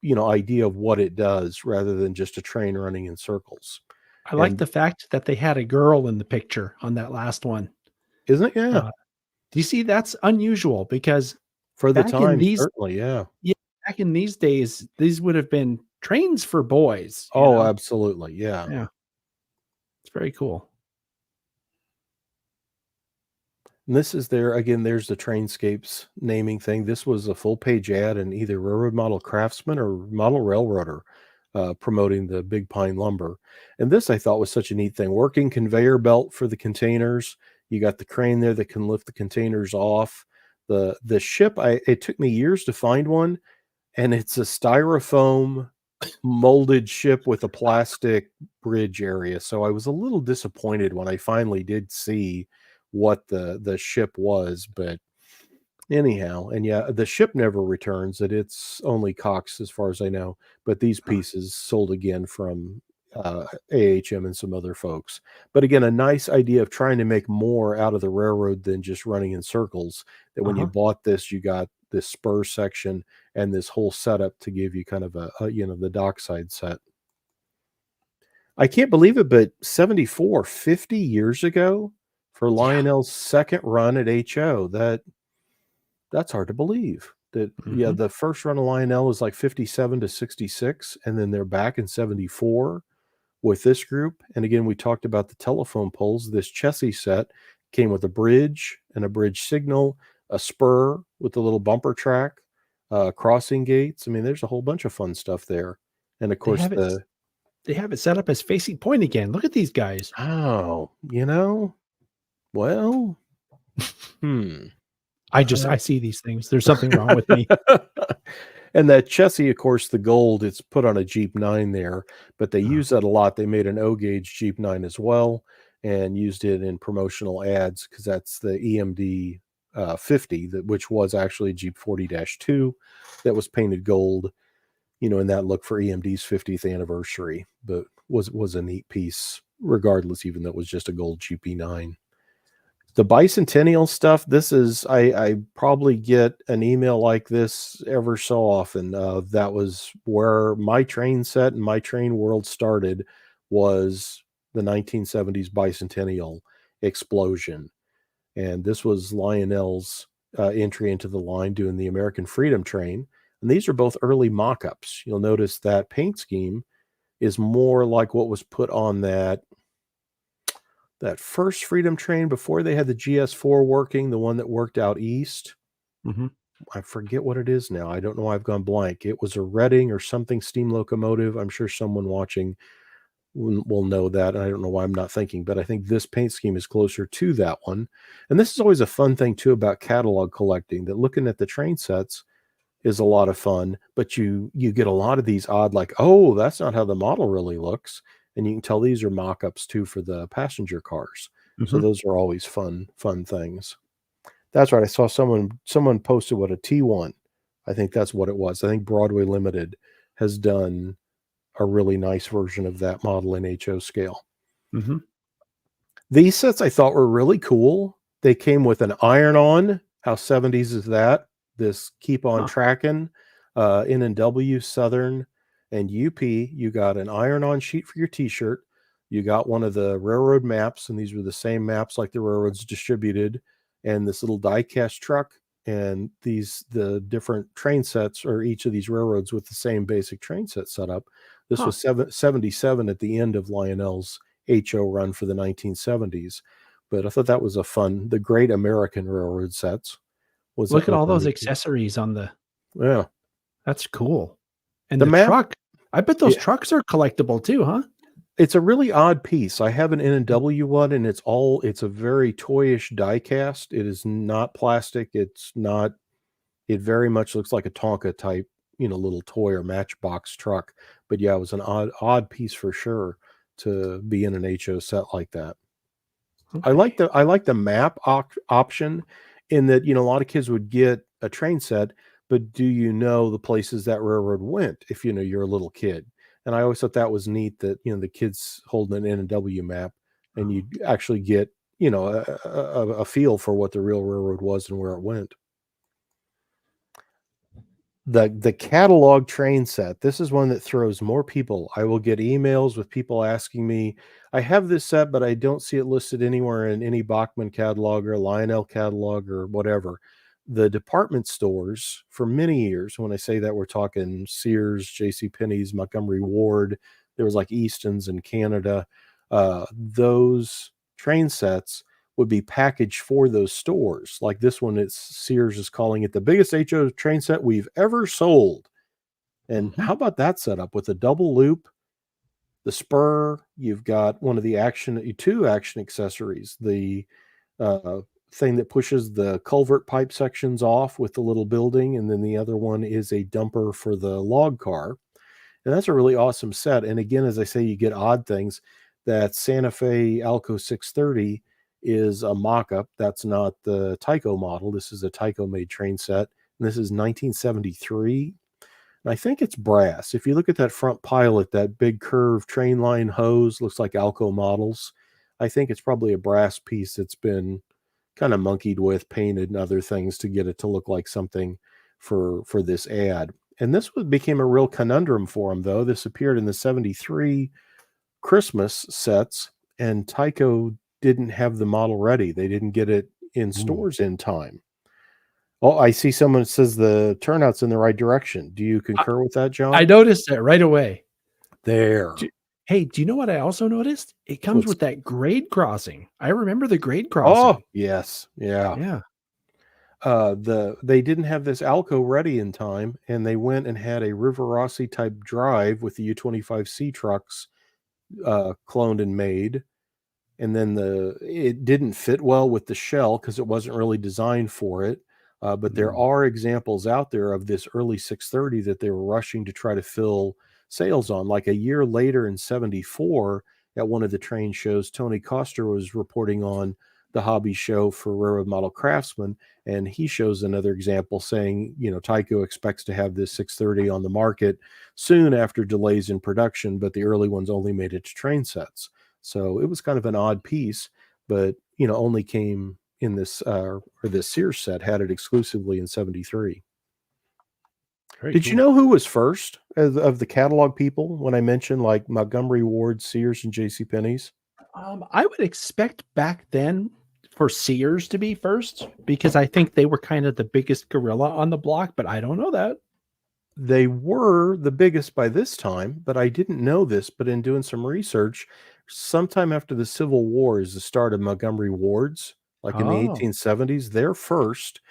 idea of what it does rather than just a train running in circles. I like the fact that they had a girl in the picture on that last one. Isn't it? Yeah. Do you see, that's unusual because for the time, certainly, yeah. Yeah, back in these days, these would have been trains for boys. Oh, absolutely. Yeah. Yeah. It's very cool. And this is there's the Trainscapes naming thing. This was a full page ad in either Railroad Model Craftsman or Model Railroader promoting the Big Pine Lumber. And this I thought was such a neat thing. Working conveyor belt for the containers. You got the crane there that can lift the containers off. The ship, it took me years to find one, and it's a styrofoam molded ship with a plastic bridge area. So I was a little disappointed when I finally did see what the ship was, but anyhow, and yeah, the ship never returns. It's only Cox as far as I know, but these pieces sold again from AHM and some other folks. But again, a nice idea of trying to make more out of the railroad than just running in circles, that when you bought this, you got this spur section and this whole setup to give you kind of a the dockside set. I can't believe it, but 50 years ago for Lionel's second run at HO, that's hard to believe. That the first run of Lionel was like 57 to 66, and then they're back in 74 with this group. And again, we talked about the telephone poles. This chassis set came with a bridge and a bridge signal, a spur with a little bumper track, crossing gates. I mean, there's a whole bunch of fun stuff there. And of course, they have it set up as facing point again. Look at these guys. Oh, well, I see these things. There's something wrong with me. And that chassis, of course, the gold, it's put on a Jeep 9 there, but they use that a lot. They made an O-gauge Jeep 9 as well and used it in promotional ads, because that's the EMD 50, which was actually Jeep 40-2 that was painted gold, in that look for EMD's 50th anniversary, but was a neat piece regardless, even though it was just a gold GP9. The bicentennial stuff, this is, I probably get an email like this ever so often. That was where my train set and my train world started, was the 1970s bicentennial explosion. And this was Lionel's entry into the line doing the American Freedom Train. And these are both early mock-ups. You'll notice that paint scheme is more like what was put on the that first Freedom train before they had the GS4 working, the one that worked out east. Mhm. I forget what it is now. I don't know why I've gone blank. It was a Reading or something steam locomotive. I'm sure someone watching will know that. I don't know why I'm not thinking, but I think this paint scheme is closer to that one. And this is always a fun thing too about catalog collecting, that looking at the train sets is a lot of fun, but you get a lot of these odd, like, oh, that's not how the model really looks. And you can tell these are mock-ups too for the passenger cars. So Mhm. those are always fun things. That's right. I saw someone posted what a T1. I think that's what it was. I think Broadway Limited has done a really nice version of that model in HO scale. Mhm. These sets I thought were really cool. They came with an iron-on. How 70s is that? This Keep On Huh. Tracking, N&W, Southern, and UP. You got an iron-on sheet for your T-shirt. You got one of the railroad maps, and these were the same maps like the railroads distributed, and this little die-cast truck, and the different train sets, or each of these railroads with the same basic train set setup. This Huh. was 77 at the end of Lionel's HO run for the 1970s. But I thought that was the Great American Railroad sets. Look at Was all a those neat. accessories on the Yeah. that's cool. And The the map, truck, I bet those yeah, trucks are collectible too, huh? it's a really odd piece. I have an N&W one, and it's a very toyish die cast. It is not plastic. It very much looks like a Tonka type, little toy or matchbox truck. But yeah, it was an odd piece for sure to be in an HO set like that. Okay. I like the map option, in that, a lot of kids would get a train set, but do you know the places that railroad went if you're a little kid? And I always thought that was neat, that the kids holding an N&W map, and Oh. you actually get a feel for what the real railroad was and where it went. The catalog train set, this is one that throws more people. I will get emails with people asking me, I have this set, but I don't see it listed anywhere in any Bachman catalog or Lionel catalog or whatever. The department stores for many years, when I say that, we're talking Sears, J.C. Penney's, Montgomery Ward, there was like Easton's in Canada. Those train sets would be packaged for those stores. Like this one, it's Sears is calling it the biggest HO train set we've ever sold. And Mhm. how about that setup with a double loop, the spur? You've got two action accessories, the uh, thing that pushes the culvert pipe sections off with the little building, and then the other one is a dumper for the log car. And that's a really awesome set. And again, as I say, you get odd things. That Santa Fe Alco 630 is a mock-up. That's not the Tyco model. This is a Tyco made train set. And this is 1973. And I think it's brass. If you look at that front pilot, that big curved train line hose looks like Alco models. I think it's probably a brass piece that's been kind of monkeyed with, painted, and other things to get it to look like something for this ad. And became a real conundrum for him, though. This appeared in the 73 Christmas sets, and Tyco didn't have the model ready. They didn't get it in Ooh. stores in time. Oh, I see someone says the turnout's in the right direction. Do you I, concur with that, I John? noticed that right away. There. Do- Hey, do you know what I also noticed? It comes What's with that grade crossing. I remember the grade Oh, crossing. yes. Yeah. Yeah. They didn't have this Alco ready in time, and they went and had a River Rossi type drive with the U25C trucks cloned and made, and then it didn't fit well with the shell because it wasn't really designed for it. But there Mm. are examples out there of this early 630 that they were rushing to try to fill sales on. Like a year later in 74, at one of the train shows, Tony Coster was reporting on the hobby show for Railroad Model Craftsman, and he shows another example saying, Tyco expects to have this 630 on the market soon after delays in production, but the early ones only made it to train sets. So it was kind of an odd piece, but only came in this Sears set, had it exclusively in 73. Very Did you cool. know who was first of the catalog people when I mentioned like Montgomery Ward, Sears, and J.C. Penney's? I would expect back then for Sears to be first because I think they were kind of the biggest gorilla on the block, but I don't know that. They were the biggest by this time, but I didn't know this. But in doing some research, sometime after the Civil War is the start of Montgomery wards, like in the Oh, 1870s. They're first,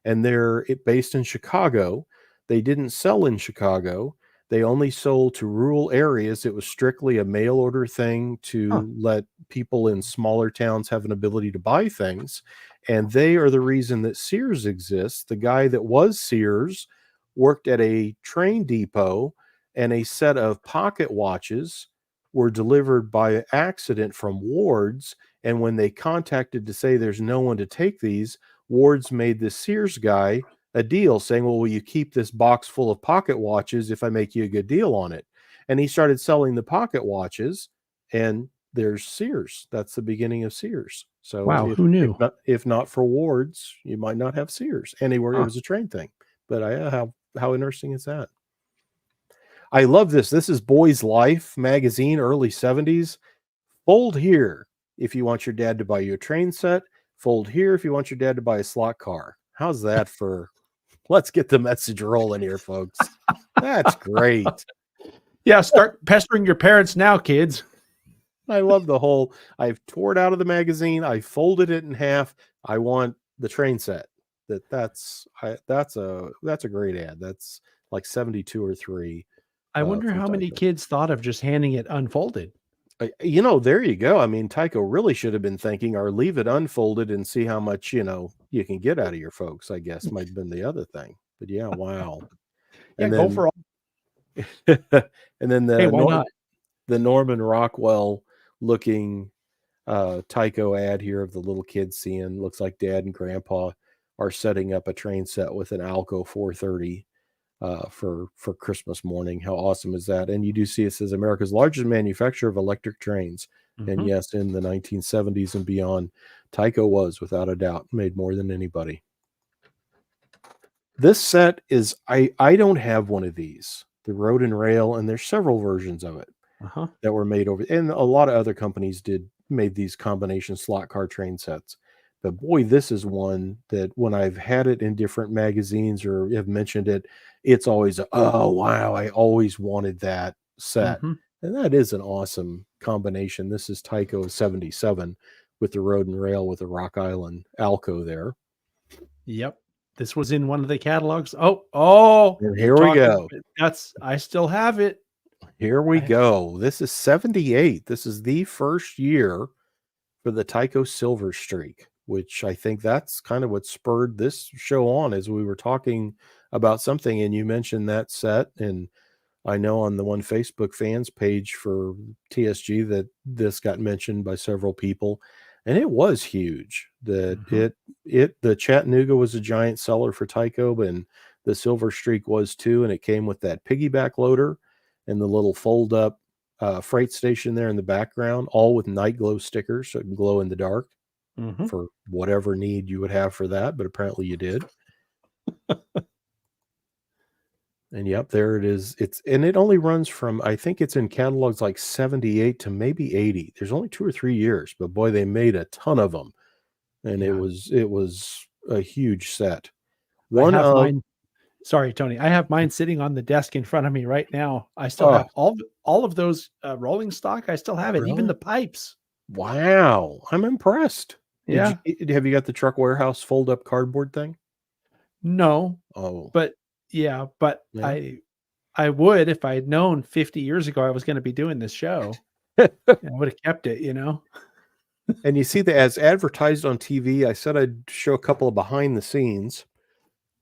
and they're based in Chicago. They didn't sell in Chicago. They only sold to rural areas. It was strictly a mail order thing huh. to let people in smaller towns have an ability to buy things. And they are the reason that Sears exists. The guy that was Sears worked at a train depot, and a set of pocket watches were delivered by accident from Ward's. And when they contacted to say there's no one to take these, Ward's made the Sears guy a deal saying, well, will you keep this box full of pocket watches if I make you a good deal on it? And he started selling the pocket watches, and there's Sears. That's the beginning of Sears. So Wow, who knew? if not for Ward's, you might not have Sears. And it Huh. was a train thing. But how interesting is that? I love this. This is Boy's Life magazine, early 70s. Fold here if you want your dad to buy you a train set. Fold here if you want your dad to buy a slot car. How's that for? Let's get the message rolling here, folks. That's great. Yeah, start pestering your parents now, kids. I love the whole, I've tore it out of the magazine. I folded it in half. I want the train set. That's a great ad. That's like 72 or 3. I wonder from how many Tyco. kids thought of just handing it unfolded. There you go. I mean, Tyco really should have been thinking, or leave it unfolded and see how much, you can get out of your folks, I guess might have been the other thing. But yeah, wow. Yeah, And go then for all. and then Hey, why not? the Norman Rockwell looking Tyco ad here of the little kids seeing, looks like dad and grandpa are setting up a train set with an Alco 430 for Christmas morning. How awesome is that? And you do see it says America's largest manufacturer of electric trains. And Mhm. yes, in the 1970s and beyond, Tyco was without a doubt made more than anybody. This set is, I don't have one of these, the Road and Rail, and there's several versions of it Uh-huh. that were made over, and a lot of other companies made these combination slot car train sets. But boy, this is one that when I've had it in different magazines or have mentioned it, it's always, oh wow, I always wanted that set. Mhm. And that is an awesome combination. This is Tyco 77 with the Road and Rail with the Rock Island Alco there. Yep. This was in one of the catalogs. Oh, And you're here we talking. go. I still have it. Here we I- go. This is 78. This is the first year for the Tyco Silver Streak, which I think that's kind of what spurred this show on as we were talking about something. And you mentioned that set. And I know on the one Facebook fans page for TSG that this got mentioned by several people. And it was huge that Mhm. the Chattanooga was a giant seller for Tyco, and the Silver Streak was too. And it came with that piggyback loader and the little fold up freight station there in the background, all with night glow stickers so it can glow in the dark Mhm. for whatever need you would have for that. But apparently you did. And yep, there it is. It only runs from, I think it's in catalogs like 78 to maybe 80. There's only 2 or 3 years, but boy, they made a ton of them. And Yeah. it was a huge set. I One have of mine. Sorry, Tony. I have mine sitting on the desk in front of me right now. I still oh, have all of those rolling stock. I still have it, even really? the pipes. Wow, I'm impressed. Yeah. Have you got the truck warehouse fold up cardboard thing? No, Oh, but yeah, but yeah. I would if I had known 50 years ago I was going to be doing this show. I would have kept it, And you see that as advertised on TV, I said I'd show a couple of behind the scenes.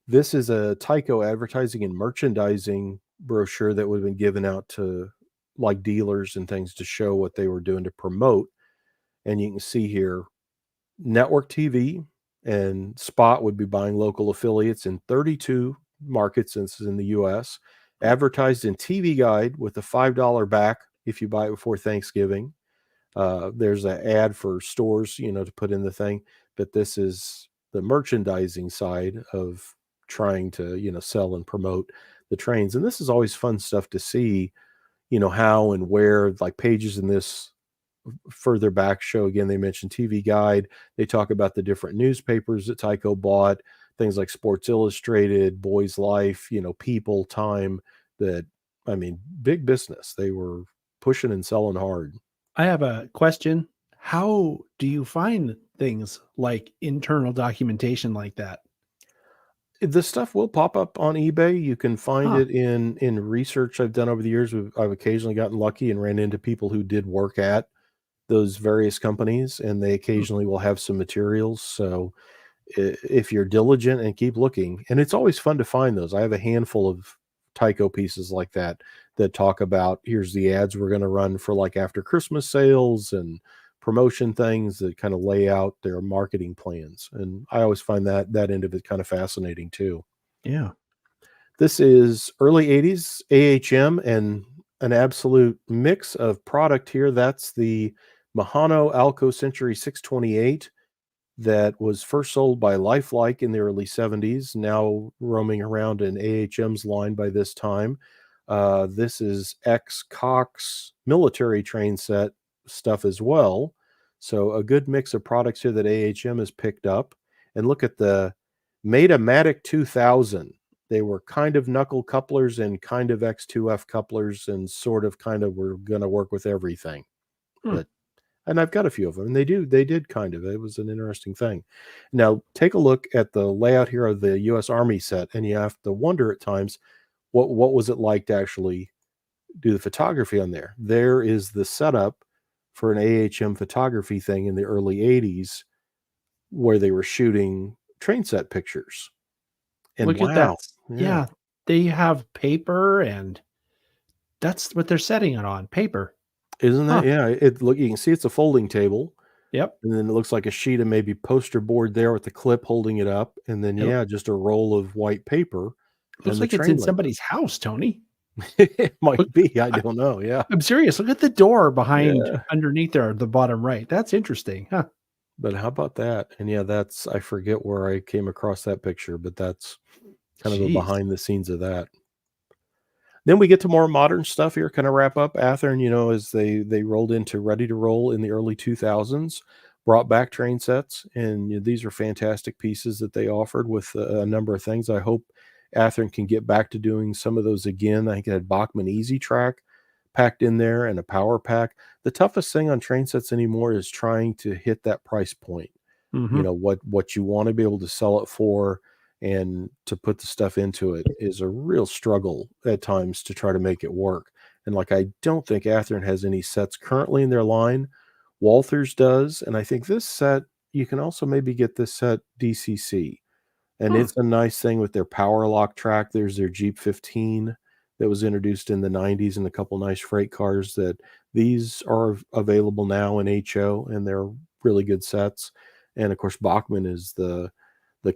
This is a Tyco advertising and merchandising brochure that would have been given out to like dealers and things to show what they were doing to promote. And you can see here, network TV and Spot would be buying local affiliates in 32 markets. This is in the US. Advertised in TV Guide with a $5 back if you buy it before Thanksgiving. There's an ad for stores, to put in the thing, but this is the merchandising side of trying to, sell and promote the trains. And this is always fun stuff to see, how and where, like pages in this further back show. Again, they mentioned TV Guide. They talk about the different newspapers that Tyco bought, things like Sports Illustrated, Boys Life, People, Time, that, I mean, big business. They were pushing and selling hard. I have a question. How do you find things like internal documentation like that? The stuff will pop up on eBay. You can find Huh. it in research I've done over the years. I've occasionally gotten lucky and ran into people who did work at those various companies, and they Hmm. occasionally will have some materials. So if you're diligent and keep looking, and it's always fun to find those. I have a handful of Tyco pieces like that that talk about here's the ads we're going to run for like after Christmas sales and promotion things that kind of lay out their marketing plans. And I always find that end of it kind of fascinating too. Yeah. This is early 80s AHM and an absolute mix of product here. That's the Mahano Alco Century 628 that was first sold by Lifelike in the early 70s, now roaming around in AHM's line by this time. This is ex Cox military train set stuff as well. So a good mix of products here that AHM has picked up. And look at the Matematic 2000. They were kind of knuckle couplers and kind of X2F couplers and sort of kind of were going to work with everything. Hmm. But and I've got a few of them, and they did kind of. It was an interesting thing. Now, take a look at the layout here of the US Army set, and you have to wonder at times, what was it like to actually do the photography on there? There is the setup for an AHM photography thing in the early 80s where they were shooting train set pictures. And Look at that. wow, yeah. Yeah. They have paper and that's what they're setting it on, paper. Isn't that Huh. yeah, it look you can see it's a folding table. Yep. And then it looks like a sheet of maybe poster board there with the clip holding it up, and then, It yeah, just a roll of white paper looks and the like it's train in label. somebody's house, Tony. It Look, might be, I don't know, yeah. I'm serious. Look at the door behind Yeah, underneath there, the bottom right. That's interesting. Huh. but how about that? And, yeah, that's I forget where I came across that picture, but that's kind of a Jeez. behind the scenes of that. Then we get to more modern stuff here, kind of wrap up. Athearn, as they rolled into ready to roll in the early 2000s, brought back train sets, and these are fantastic pieces that they offered with a number of things. I hope Athearn can get back to doing some of those again. I think it had Bachmann Easy Track packed in there and a power pack. The toughest thing on train sets anymore is trying to hit that price point. Mm-hmm. What you want to be able to sell it for and to put the stuff into it is a real struggle at times to try to make it work. And like I don't think Athearn has any sets currently in their line. Walthers does, and I think this set you can also maybe get this set DCC. And Hmm. it's a nice thing with their power lock track. There's their Jeep 15 that was introduced in the 90s and a couple nice freight cars that these are available now in HO and they're really good sets. And of course, Bachmann is the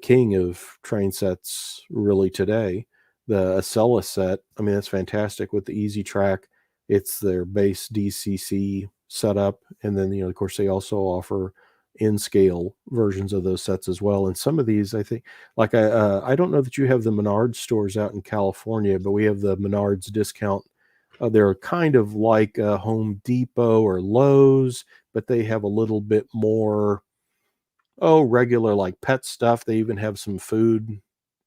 king of train sets really today. The Acela set, I mean, that's fantastic with the Easy Track. It's their base DCC setup. And then, of course, they also offer in scale versions of those sets as well. And some of these, I think, like I don't know that you have the Menards stores out in California, but we have the Menards discount. They're kind of like Home Depot or Lowe's, but they have a little bit more regular like pet stuff. They even have some food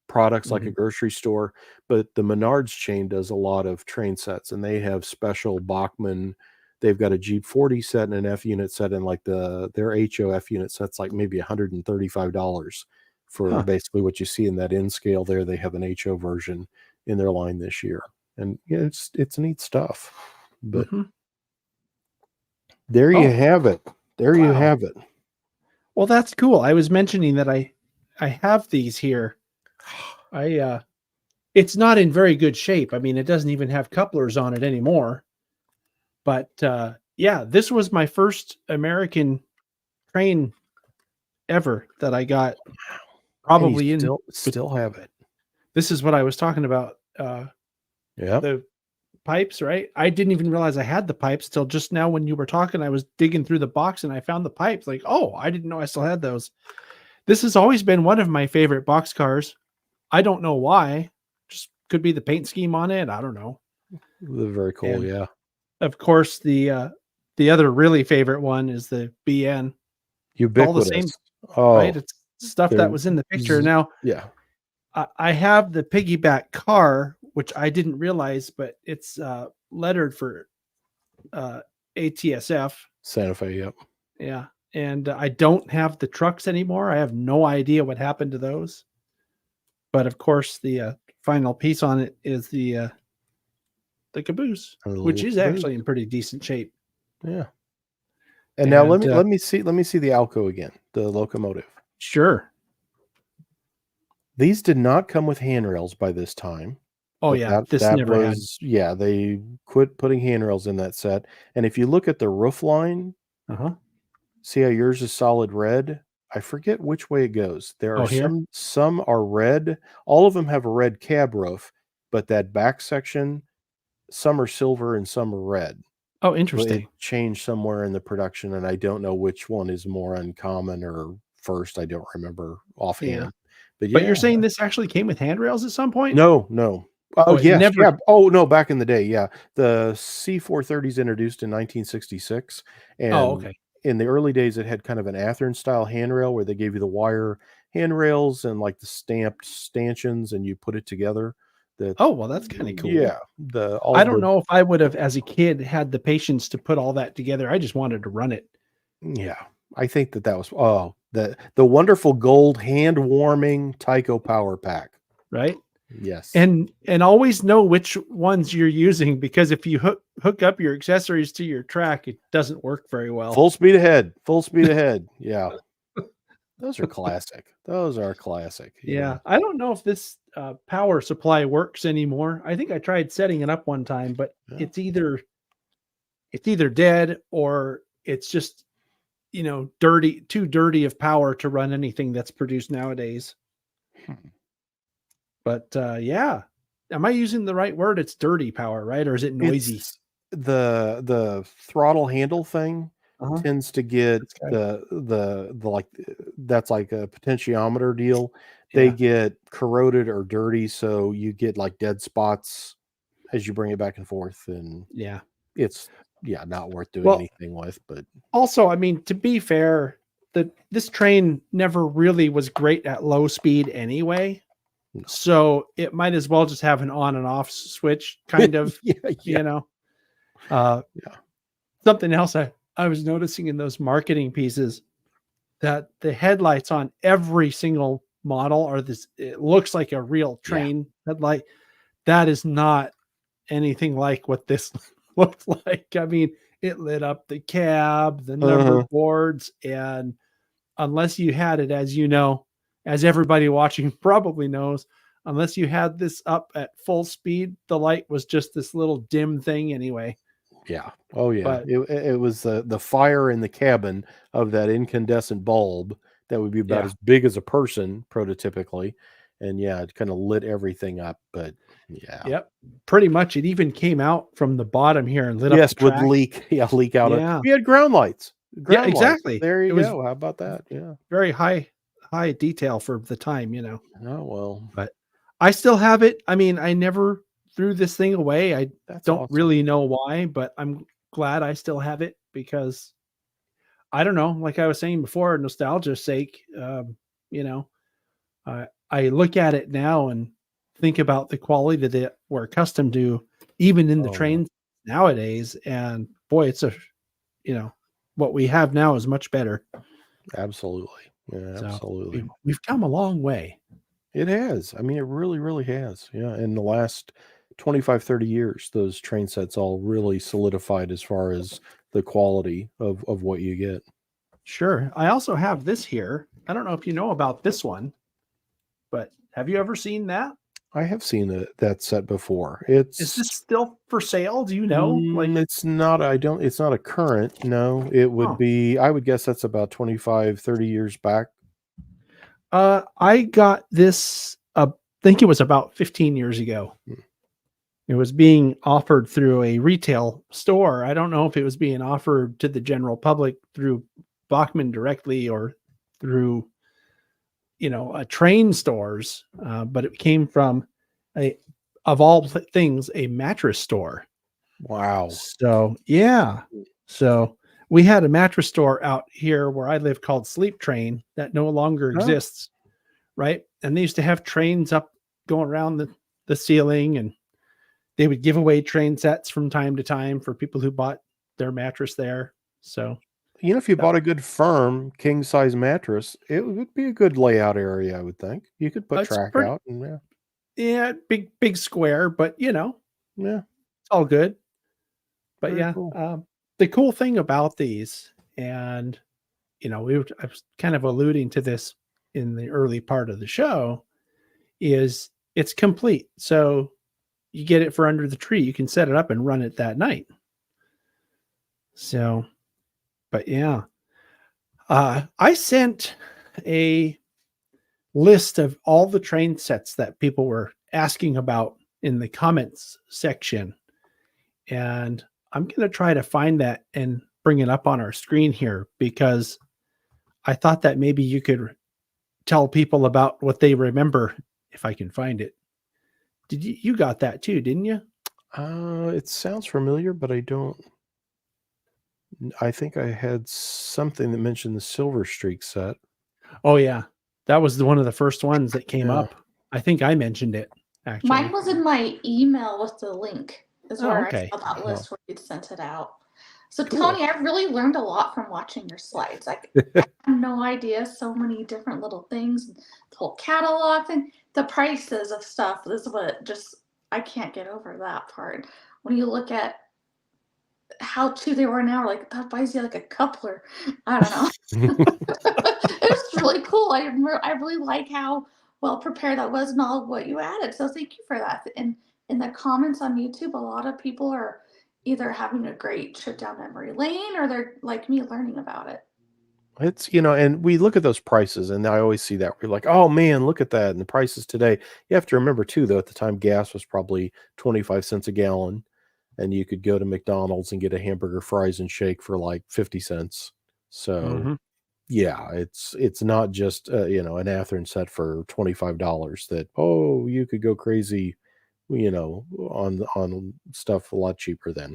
products like a Hmm. grocery store, but the Menards chain does a lot of train sets and they have special Bachmann. They've got a Jeep 40 set and an F unit set and like their HOF unit sets like maybe $135 for Huh. basically what you see in that N scale there. They have an HO version in their line this year. And it's neat stuff. But Mm-hmm. there you Oh, have it. There you wow. have it. Well, that's cool. I was mentioning that I have these here. It's not in very good shape. I mean, it doesn't even have couplers on it anymore. But yeah, this was my first American train ever that I got And you probably in still have it. this is what I was talking about. Yep. The pipes, right? I didn't even realize I had the pipes till just now when you were talking. I was digging through the box and I found the pipes. Like, oh, I didn't know I still had those. This has always been one of my favorite box cars. I don't know why. Just could be the paint scheme on it. I don't know. They're very cool, And yeah. of course, the other really favorite one is the BN. All the same, Ubiquitous. right? Oh, It's stuff that they're was in the picture. Now, yeah. I have the piggyback car, which I didn't realize, but it's lettered for ATSF. Santa Fe, yep. Yeah. And I don't have the trucks anymore. I have no idea what happened to those. But of course, the final piece on it is the caboose, A which little is caboose. actually in pretty decent shape. Yeah. And now And, let me see the Alco again, the locomotive. Sure. These did not come with handrails by this time. Oh But yeah, this that never had. was yeah, they quit putting handrails in that set. And if you look at the roof line, Uh-huh. see how yours is solid red? I forget which way it goes. There Oh, are here? some are red. All of them have a red cab roof, but that back section, some are silver and some are red. Oh, So it interesting. changed somewhere in the production, and I don't know which one is more uncommon or first. I don't remember offhand. Yeah. But But yeah. you're saying this actually came with handrails at some point? No. Oh, Oh, it yes, never. yeah. Oh, no, back in the day, yeah. The C430s introduced in 1966, Oh, and okay. in the early days, it had kind of an Athearn-style handrail where they gave you the wire handrails and, like, the stamped stanchions, and you put it together. That Oh, well, that's kind of cool. Yeah, all I don't the know if I would have, as a kid, had the patience to put all that together. I just wanted to run it. yeah. I think that was the wonderful gold hand-warming Tyco Power Pack. Right. Yes. And always know which ones you're using, because if you hook up your accessories to your track, it doesn't work very well. Full speed ahead. Full speed ahead. Yeah. Those are classic. Those are classic. Yeah. I don't know if this power supply works anymore. I think I tried setting it up one time, but Yeah. it's either dead or it's just, too dirty of power to run anything that's produced nowadays. But yeah. Am I using the right word? It's dirty power, right? Or is it noisy? It's the throttle handle thing Uh-huh. tends to get This guy. the like that's like a potentiometer deal. They Yeah. get corroded or dirty, so you get like dead spots as you bring it back and forth, and Yeah. it's not worth doing Well, anything with. But also, I mean, to be fair, this train never really was great at low speed anyway. No. So it might as well just have an on and off switch, kind of, yeah. Something else I was noticing in those marketing pieces, that the headlights on every single model are this, it looks like a real train headlight. That is not anything like what this looks like. I mean, it lit up the cab, the number boards, and unless you had it, as everybody watching probably knows, unless you had this up at full speed, the light was just this little dim thing anyway. Yeah. Oh, yeah. But It was the fire in the cabin of that incandescent bulb that would be about yeah, as big as a person, prototypically, and it kind of lit everything up. But yeah, yep, pretty much. It even came out from the bottom here and lit up yes, the would track. leak out. Yeah, We had ground lights. yeah, exactly. There you It was go. How about that? Yeah. very high detail for the time, Oh well, But I still have it. I mean, I never threw this thing away. I that's don't awesome. really know why, but I'm glad I still have it, because I don't know, like I was saying before, nostalgia's sake, I look at it now and think about the quality that we're accustomed to, even in the Oh, yeah. trains nowadays. And boy, it's what we have now is much better. Absolutely. Yeah, So absolutely. we've come a long way. It has. I mean, it really, really has. Yeah. In the last 25, 30 years, those train sets all really solidified as far as the quality of what you get. Sure. I also have this here. I don't know if you know about this one, but have you ever seen that? I have seen that set before. Is It's this still for sale? Do you know? Like, it's not it's not a current. No, it would oh, be, I would guess that's about 25, 30 years back. I got this, I think it was about 15 years ago. It was being offered through a retail store. I don't know if it was being offered to the general public through Bachman directly or through, train stores, but it came from of all things, a mattress store. Wow. So, yeah. So we had a mattress store out here where I live called Sleep Train that no longer exists. Right. And they used to have trains up going around the ceiling, and they would give away train sets from time to time for people who bought their mattress there. So You know, if you that- bought a good firm king size mattress, it would be a good layout area, I would think. You could put it's track pretty, out and yeah, big square, but yeah, it's all good. But very yeah, cool. the cool thing about these, and I was kind of alluding to this in the early part of the show, is it's complete. So you get it for under the tree. You can set it up and run it that night. So, but yeah, I sent a list of all the train sets that people were asking about in the comments section. And I'm going to try to find that and bring it up on our screen here, because I thought that maybe you could tell people about what they remember if I can find it. Did you got that too, didn't you? It sounds familiar, but I don't. I think I had something that mentioned the Silver Streak set. Oh yeah. That was one of the first ones that came Yeah. up. I think I mentioned it Mine actually. was in my email with the link, is Oh, where I okay. saw that Oh, list where you'd sent it out. So Cool. Tony, I really learned a lot from watching your slides. Like I had no idea so many different little things, the whole catalog thing, the prices of stuff. This is what just I can't get over that part. When you look at how cheap they were now, like that buys you like a coupler. I don't know. It's really cool. I really like how well prepared that was and all what you added. So thank you for that. And in the comments on YouTube, a lot of people are either having a great trip down memory lane or they're like me learning about it. It's, and we look at those prices, and I always see that. We're like, oh man, look at that. And the prices today. You have to remember, too, though, at the time, gas was probably 25 cents a gallon, and you could go to McDonald's and get a hamburger, fries, and shake for like 50 cents. So, Hmm. yeah, it's not just, an Athearn set for $25 that, oh, you could go crazy, on stuff a lot cheaper then.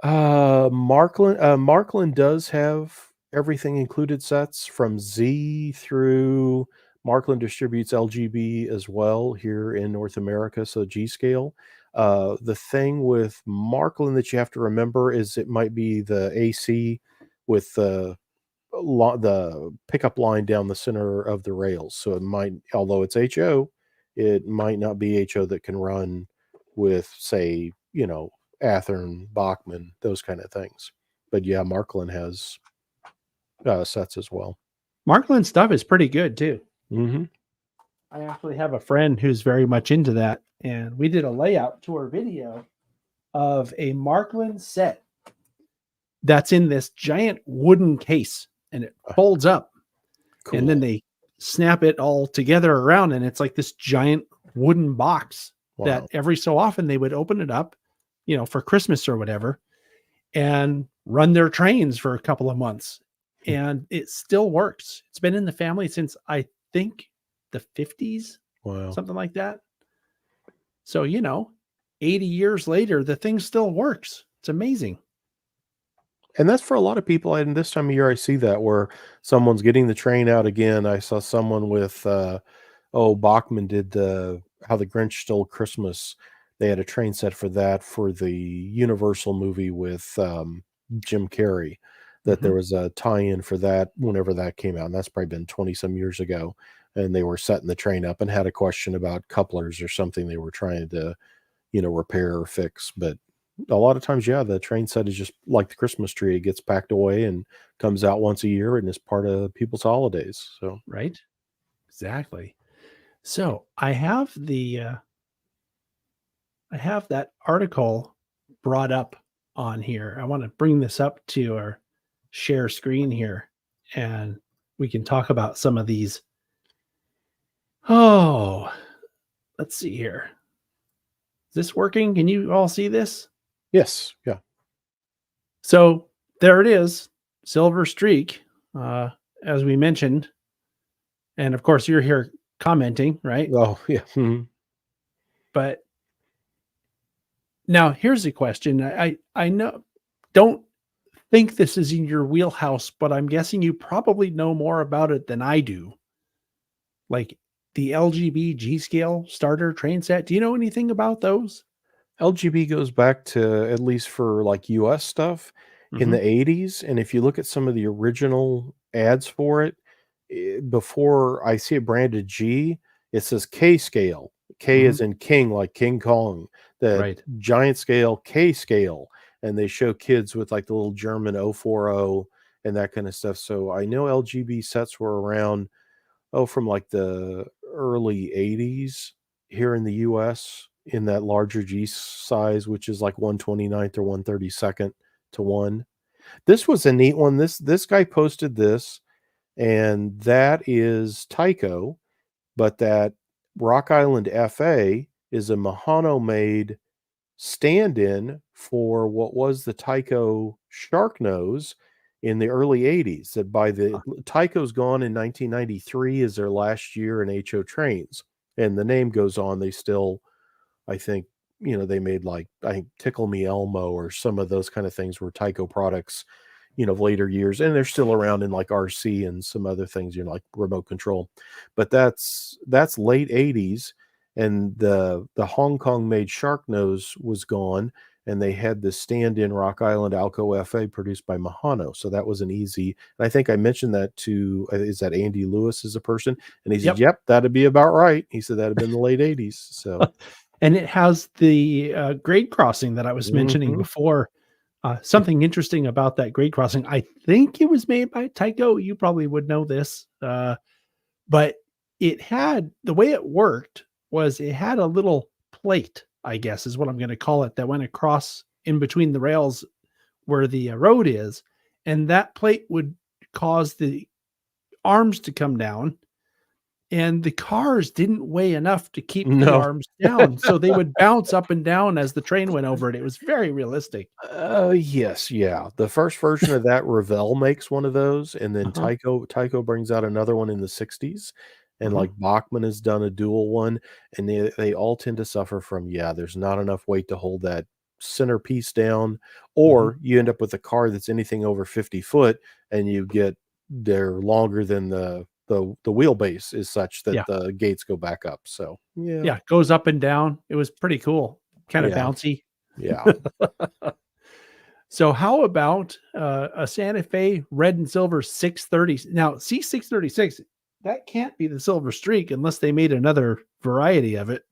Markland does have everything included sets from Z through Markland distributes LGB as well here in North America, so G scale. The thing with Markland that you have to remember is it might be the AC with the pickup line down the center of the rails. So it might, although it's HO, it might not be HO that can run with, say, Athearn, Bachman, those kind of things. But yeah, Markland has sets as well. Markland stuff is pretty good too. Mm-hmm. I actually have a friend who's very much into that, and we did a layout tour video of a Markland set that's in this giant wooden case, and it folds up, Cool. and then they snap it all together around, and it's like this giant wooden box that Wow. every so often they would open it up, for Christmas or whatever, and run their trains for a couple of months. And it still works. It's been in the family since I think the 50s, Wow. something like that. So, 80 years later, the thing still works. It's amazing. And that's for a lot of people. And this time of year, I see that where someone's getting the train out again. I saw someone with, Bachman did the How the Grinch Stole Christmas. They had a train set for that for the Universal movie with Jim Carrey. That there Mhm. was a tie-in for that whenever that came out, and that's probably been 20 some years ago. And they were setting the train up and had a question about couplers or something they were trying to, repair or fix. But a lot of times, yeah, the train set is just like the Christmas tree. It gets packed away and comes out once a year and is part of people's holidays. So, Right? Exactly. So I have that article brought up on here. I want to bring this up to our share screen here, and we can talk about some of these. Oh, let's see here. Is this working? Can you all see this? yes, yeah. So there it is, Silver Streak, uh, as we mentioned. And of course, you're here commenting, right? Oh, yeah. Mhm. But now here's a question. I know, don't think this is in your wheelhouse, but I'm guessing you probably know more about it than I do. Like the LGB G scale starter train set. Do you know anything about those? LGB goes back to, at least for like US stuff, in the Mhm. 80s. And if you look at some of the original ads for it, before I see it branded G, it says K scale. K Mhm. is in King, like King Kong, the Right. giant scale, K scale. And they show kids with like the little German 040 and that kind of stuff. So I know LGB sets were around, from like the early 80s here in the US in that larger G size, which is like 129th or 132nd to 1. This was a neat one. This guy posted this, and that is Tycho, but that Rock Island FA is a Mahano made stand-in for what was the Tycho Shark Nose in the early 80s. That by the Huh. Tycho's gone in 1993 is their last year in HO trains, and the name goes on. They still, I think, they made like, I think, Tickle Me Elmo or some of those kind of things were Tycho products, of later years, and they're still around in like RC and some other things, like remote control. But that's late 80s, and the Hong Kong made Shark Nose was gone, and they had the stand-in Rock Island Alco FA produced by Mahano. So that was an easy. And I think I mentioned that to, is that Andy Lewis as a person? And he said, Yep. "Yep, that'd be about right." He said that'd have been the late 80s. So And it has the grade crossing that I was mentioning mhm. before. Something interesting about that grade crossing, I think it was made by Tycho. You probably would know this, but it had the way it worked was it had a little plate, I guess is what I'm going to call it, that went across in between the rails where the road is, and that plate would cause the arms to come down, and the cars didn't weigh enough to keep the No. arms down, so they would bounce up and down as the train went over it. It was very realistic. Yes, yeah. The first version of that, Revell makes one of those, and then Uh-huh. Tycho brings out another one in the 60s, and Uh-huh. like Bachmann has done a dual one, and they all tend to suffer from, yeah, there's not enough weight to hold that centerpiece down, Mhm. or you end up with a car that's anything over 50 foot, and they're longer than the wheelbase is such that Yeah. the gates go back up. So yeah, Yeah, goes up and down. It was pretty cool, kinda yeah, bouncy. yeah. So how about, a Santa Fe red and silver 630? Now, C636, that can't be the Silver Streak unless they made another variety of it.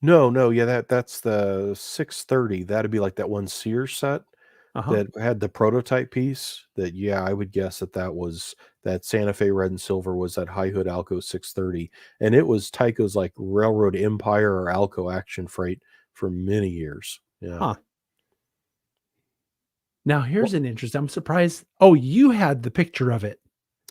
No, no, yeah, that's the 630. That'd be like that one Sears set Uh-huh. that had the prototype piece that, yeah, I would guess that was that Santa Fe Red and Silver was that high hood Alco 630, and it was Tyco's, like, Railroad Empire or Alco Action Freight for many years. Yeah. Huh. Now here's Well, an interesting, I'm surprised. Oh, you had the picture of it.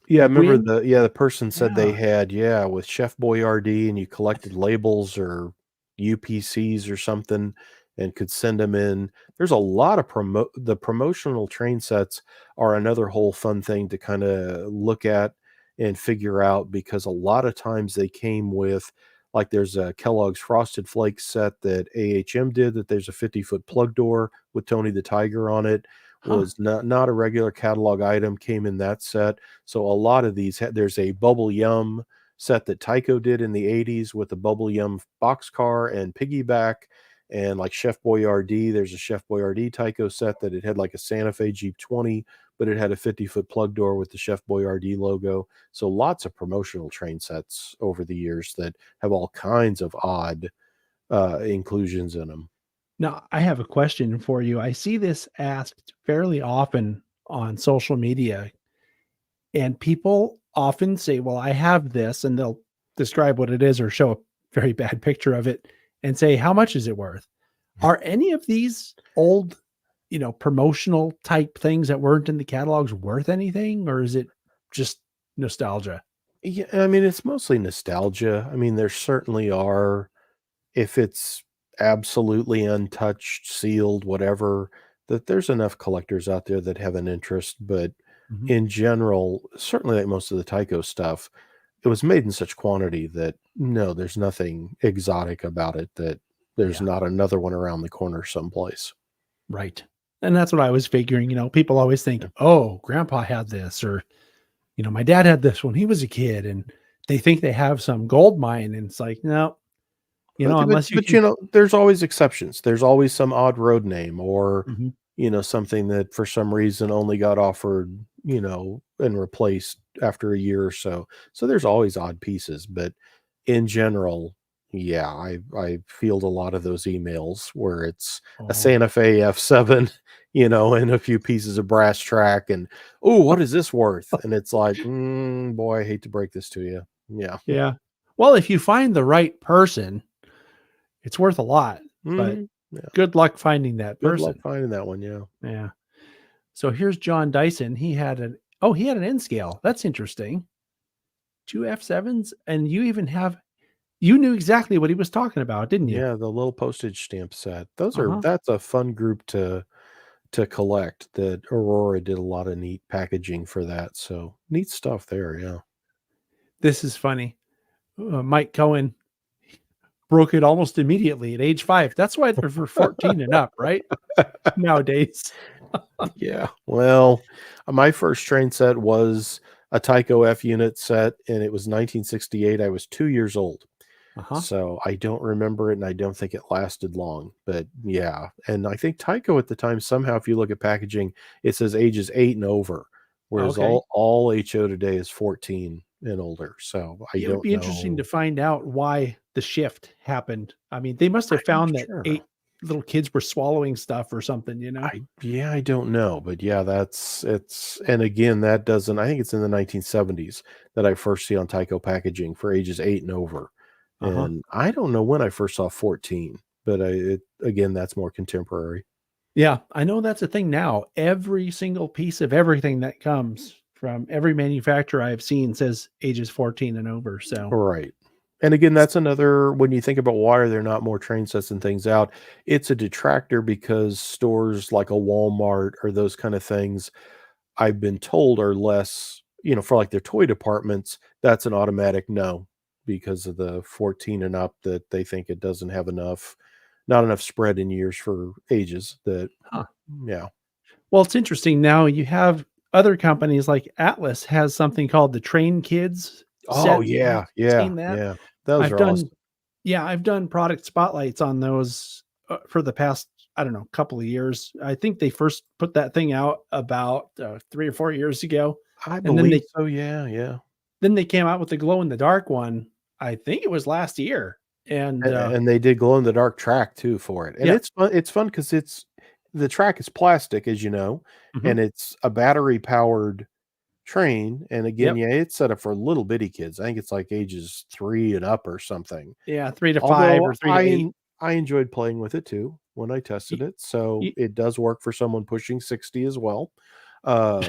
yeah, I remember When the person said they Yeah. had, yeah, with Chef Boyardee, and you collected labels or UPCs or something and could send them in. There's a lot of the promotional train sets are another whole fun thing to kinda look at and figure out, because a lot of times they came with, like, there's a Kellogg's Frosted Flakes set that AHM did, that there's a 50-foot plug door with Tony the Tiger on it, Huh. was not a regular catalog item, came in that set. So a lot of these there's a Bubble Yum set that Tyco did in the 80s with the Bubble Yum boxcar and piggyback, and like Chef Boyardee, there's a Chef Boyardee Tyco set that it had like a Santa Fe Jeep 20, but it had a 50-foot plug door with the Chef Boyardee logo. So lots of promotional train sets over the years that have all kinds of odd inclusions in them. Now, I have a question for you. I see this asked fairly often on social media, and people often say, "Well, I have this," and they'll describe what it is or show a very bad picture of it and say, "How much is it worth?" Are any of these old, promotional type things that weren't in the catalogs worth anything, or is it just nostalgia? Yeah, I mean, it's mostly nostalgia. I mean, there certainly are, if it's absolutely untouched, sealed, whatever, that there's enough collectors out there that have an interest. But Mhm. in general, certainly like most of the Tycho stuff, it was made in such quantity that no, there's nothing exotic about it, that there's Yeah, not another one around the corner someplace. right. And that's what I was figuring. People always think, Yeah. "Oh, grandpa had this," or my dad had this when he was a kid, and they think they have some gold mine, and it's like, no, you know, unless you But can. there's always exceptions. There's always some odd road name or, Mhm. something that for some reason only got offered, and replaced after a year or so. So there's always odd pieces, but in general, yeah, I field a lot of those emails where it's a Oh, Santa Fe F7, and a few pieces of brass track and, "Oh, what is this worth?" And it's like, boy, I hate to break this to you. Yeah. yeah. Well, if you find the right person, it's worth a lot, but Mhm. Yeah. good luck finding that Good luck person. finding that one, yeah. Yeah. So here's John Dyson. He had an N scale. That's interesting. Two F7s, and you knew exactly what he was talking about, didn't you? Yeah, the little postage stamp set. Uh-huh. That's a fun group to collect. That Aurora did a lot of neat packaging for that, so neat stuff there, yeah. This is funny. Mike Cohen broke it almost immediately at age 5. That's why they're for 14 and up, right? Nowadays. Yeah, well, my first train set was a Tyco F unit set, and it was 1968. I was 2 years old. Uh-huh. So, I don't remember it, and I don't think it lasted long, but yeah, and I think Tyco at the time, somehow, if you look at packaging, it says ages 8 and over, whereas Okay. all HO today is 14 and older, so I It would don't be interesting to know. find out why the shift happened. I mean, they must have I'm not found that sure. 8 little kids were swallowing stuff or something, you know? I don't know, but yeah, it's and again, that doesn't I think it's in the 1970s that I first see on Tyco packaging for ages 8 and over, Uh-huh. and I don't know when I first saw 14, but again, that's more contemporary. Yeah, I know that's a thing now. Every single piece of everything that comes from every manufacturer I've seen says ages 14 and over. So, Right. And again, that's another when you think about why are there not more train sets and things out, it's a detractor because stores like a Walmart or those kind of things, I've been told are less, for like their toy departments, that's an automatic no because of the 14 and up that they think it doesn't have not enough spread in years for ages that huh. yeah. Well, it's interesting now you have other companies like Atlas has something called the Train Kids Oh sets. Have you yeah, yeah, seen that? yeah. Those I've are done awesome. Yeah, I've done product spotlights on those for the past, I don't know, couple of years. I think they first put that thing out about 3 or 4 years ago, I and then believe so, yeah, yeah. they came out with the glow in the dark one. I think it was last year, and And they did glow in the dark track too for it, and yeah, it's fun because it's the track is plastic, as you know, mhm, and it's a battery-powered train, and again, yep, yeah, it's set up for little bitty kids. I think it's like ages 3 and up or something. yeah, 3 to 5 Although or 3 to 8, I enjoyed playing with it too when I tested y it, so y it does work for someone pushing 60 as well. Uh,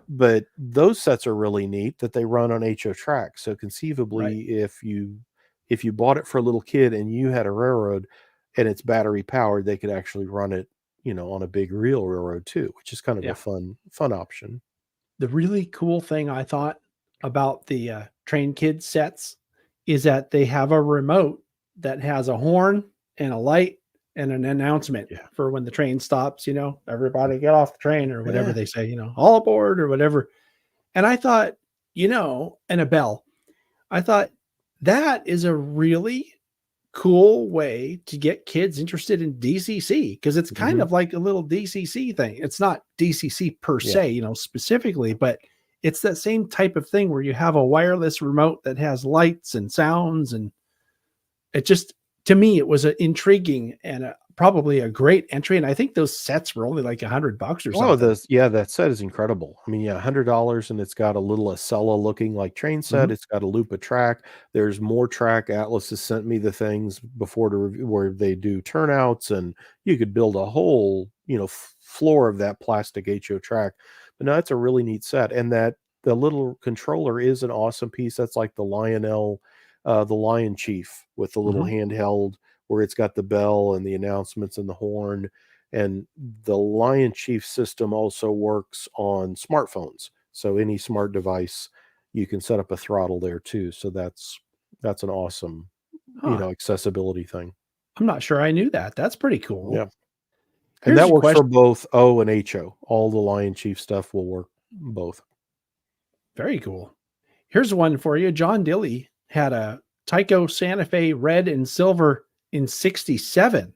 but those sets are really neat that they run on HO track, so right, conceivably, if you bought it for a little kid and you had a railroad and it's battery powered, they could actually run it, on a big real railroad too, which is kind of a yeah. fun option. The really cool thing I thought about the, Train Kids sets is that they have a remote that has a horn and a light and an announcement Yeah. for when the train stops, "Everybody get off the train," or whatever Yeah. they say, "All aboard," or whatever, and I thought, and a bell. I thought, that is a really cool way to get kids interested in DCC because it's kind Mhm. of like a little DCC thing. It's not DCC per Yeah. se, specifically, but it's that same type of thing where you have a wireless remote that has lights and sounds. And it just, to me, it was intriguing and probably a great entry. And I think those sets were only like $100 or Oh, something. that set is incredible. I mean, yeah, $100 and it's got a little Acela looking like train set. Mhm. It's got a loop of track. There's more track. Atlas has sent me the things before to review where they do turnouts and you could build a whole, floor of that plastic HO track. But no, it's a really neat set. And that the little controller is an awesome piece. That's like the Lion Chief with the little Mhm. handheld where it's got the bell and the announcements and the horn and the Lion Chief system also works on smartphones. So any smart device, you can set up a throttle there too. So that's an awesome, Huh. accessibility thing. I'm not sure I knew that. That's pretty cool. Yeah. And Here's that a works for question. both O and HO. All the Lion Chief stuff will work both. Very cool. Here's one for you. John Dilly had a Tyco Santa Fe red and silver in '67.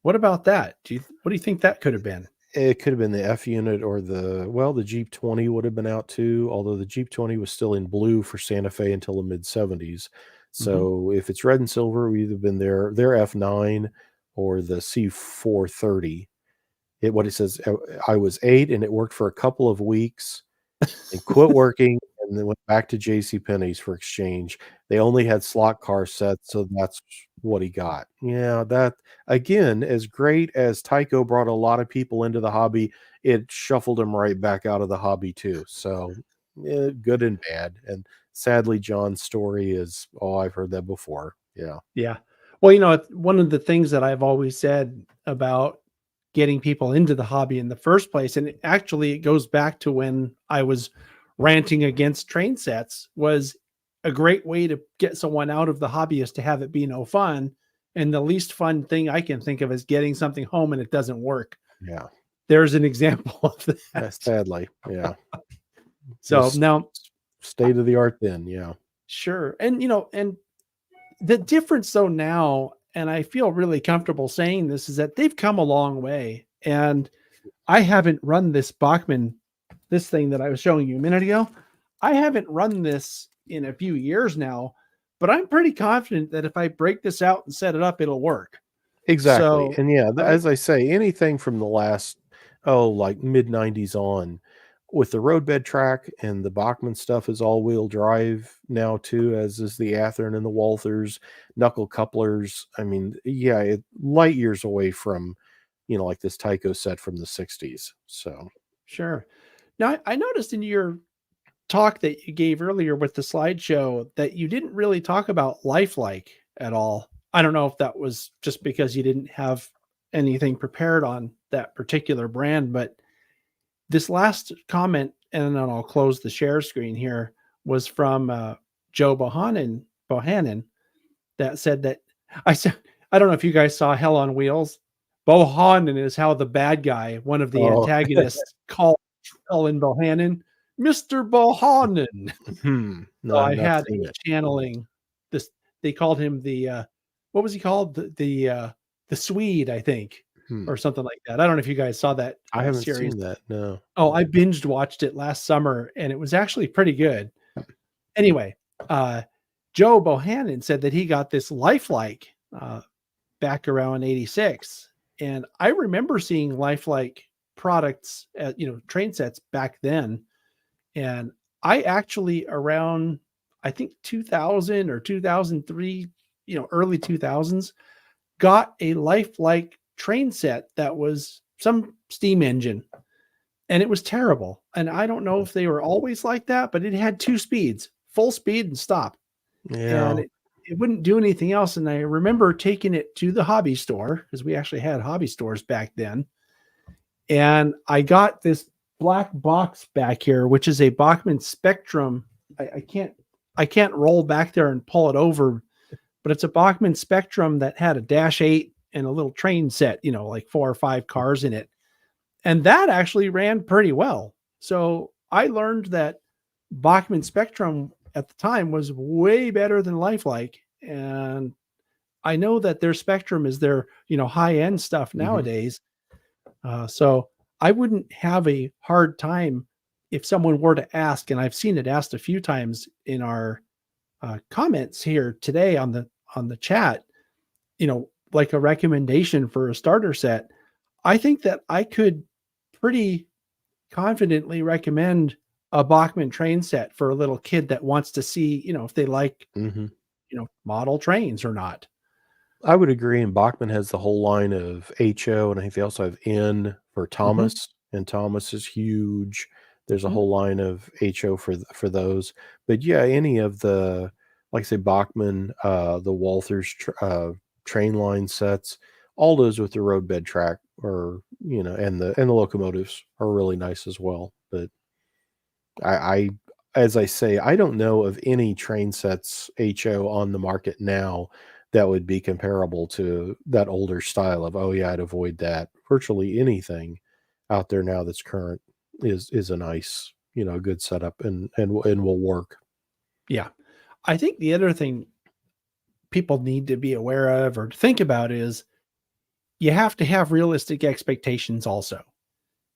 What about that? What do you think that could have been? It could have been the F unit or the Jeep 20 would have been out too, although the Jeep 20 was still in blue for Santa Fe until the mid 70s. Mhm. So if it's red and silver, it would either been their F9 or the C430. What it says, I was 8 and it worked for a couple of weeks and quit working and then went back to JCPenney's for exchange. They only had slot car sets, so that's what he got. Yeah, that again, as great as Tyco brought a lot of people into the hobby, it shuffled him right back out of the hobby too. So, good and bad. And sadly, John's story is, oh, I've heard that before. Yeah. Yeah. Well, one of the things that I've always said about getting people into the hobby in the first place, and actually it goes back to when I was ranting against train sets, was a great way to get someone out of the hobby is to have it be no fun. And the least fun thing I can think of is getting something home and it doesn't work. Yeah. There's an example of that. Sadly. Yeah. So Was now, state of the art then. Yeah. sure. And the difference though now, and I feel really comfortable saying this, is that they've come a long way. And I haven't run this Bachmann, this thing that I was showing you a minute ago. I haven't run this in a few years now, but I'm pretty confident that if I break this out and set it up, it'll work. Exactly, So and yeah, I as I say, anything from the last, like mid '90s on, with the roadbed track and the Bachmann stuff is all-wheel drive now too, as is the Athearn and the Walthers, knuckle couplers. I mean, yeah, light years away from, like this Tyco set from the '60s. So sure. Now I noticed in your talk that you gave earlier with the slideshow that you didn't really talk about lifelike at all. I don't know if that was just because you didn't have anything prepared on that particular brand, but this last comment, and then I'll close the share screen here, was from Joe Bohannon that said that I said, I don't know if you guys saw Hell on Wheels. Bohannon is how the bad guy, one of the oh, antagonists, called Ellen Bohannon, Mr. Bohannon. no, So I've I not had seen a it. channeling this. They called him what was he called? The Swede, I think, Hmm, or something like that. I don't know if you guys saw that I haven't series. seen that, no. Oh, I binged watched it last summer and it was actually pretty good. Anyway, uh, Joe Bohannon said that he got this lifelike back around 86. And I remember seeing lifelike products at, train sets back then. And I actually around, I think 2000 or 2003, early 2000s, got a lifelike train set that was some steam engine and it was terrible. And I don't know if they were always like that, but it had two speeds, full speed and stop. And Yeah. it wouldn't do anything else. And I remember taking it to the hobby store because we actually had hobby stores back then. And I got this black box back here, which is a Bachmann Spectrum. I can't roll back there and pull it over, but it's a Bachmann Spectrum that had a -8 and a little train set, like 4 or 5 cars in it. And that actually ran pretty well. So I learned that Bachmann Spectrum at the time was way better than Lifelike. And I know that their Spectrum is their, high end stuff Mhm. nowadays. So I wouldn't have a hard time if someone were to ask, and I've seen it asked a few times in our comments here today on the chat, like a recommendation for a starter set. I think that I could pretty confidently recommend a Bachmann train set for a little kid that wants to see, if they like, Mhm. model trains or not. I would agree, and Bachmann has the whole line of HO, and I think they also have N for Mhm. Thomas, and Thomas is huge. There's a Mhm. whole line of HO for those. But yeah, any of the, like I say, Bachmann, the Walthers train line sets, all those with the roadbed track or and the locomotives are really nice as well. But I as I say, I don't know of any train sets HO on the market now that would be comparable to that older style of, "Oh, yeah, I'd avoid that." Virtually anything out there now that's current is a nice, good setup and will work. Yeah. I think the other thing people need to be aware of or think about is you have to have realistic expectations also.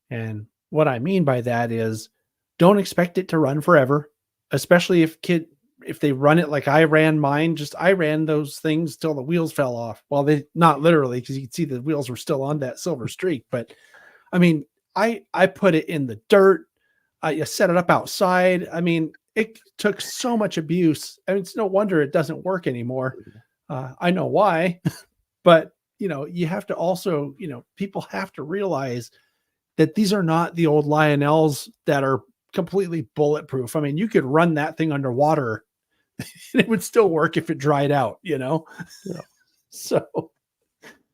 And what I mean by that is don't expect it to run forever, especially if they run it like I ran mine. Just I ran those things till the wheels fell off. Well, they not literally because you can see the wheels were still on that silver streak, but I mean, I put it in the dirt. I set it up outside. I mean, it took so much abuse. I mean, it's no wonder it doesn't work anymore. I know why, but you have to also, people have to realize that these are not the old Lionels that are completely bulletproof. I mean, you could run that thing underwater and it would still work if it dried out, Yeah. So,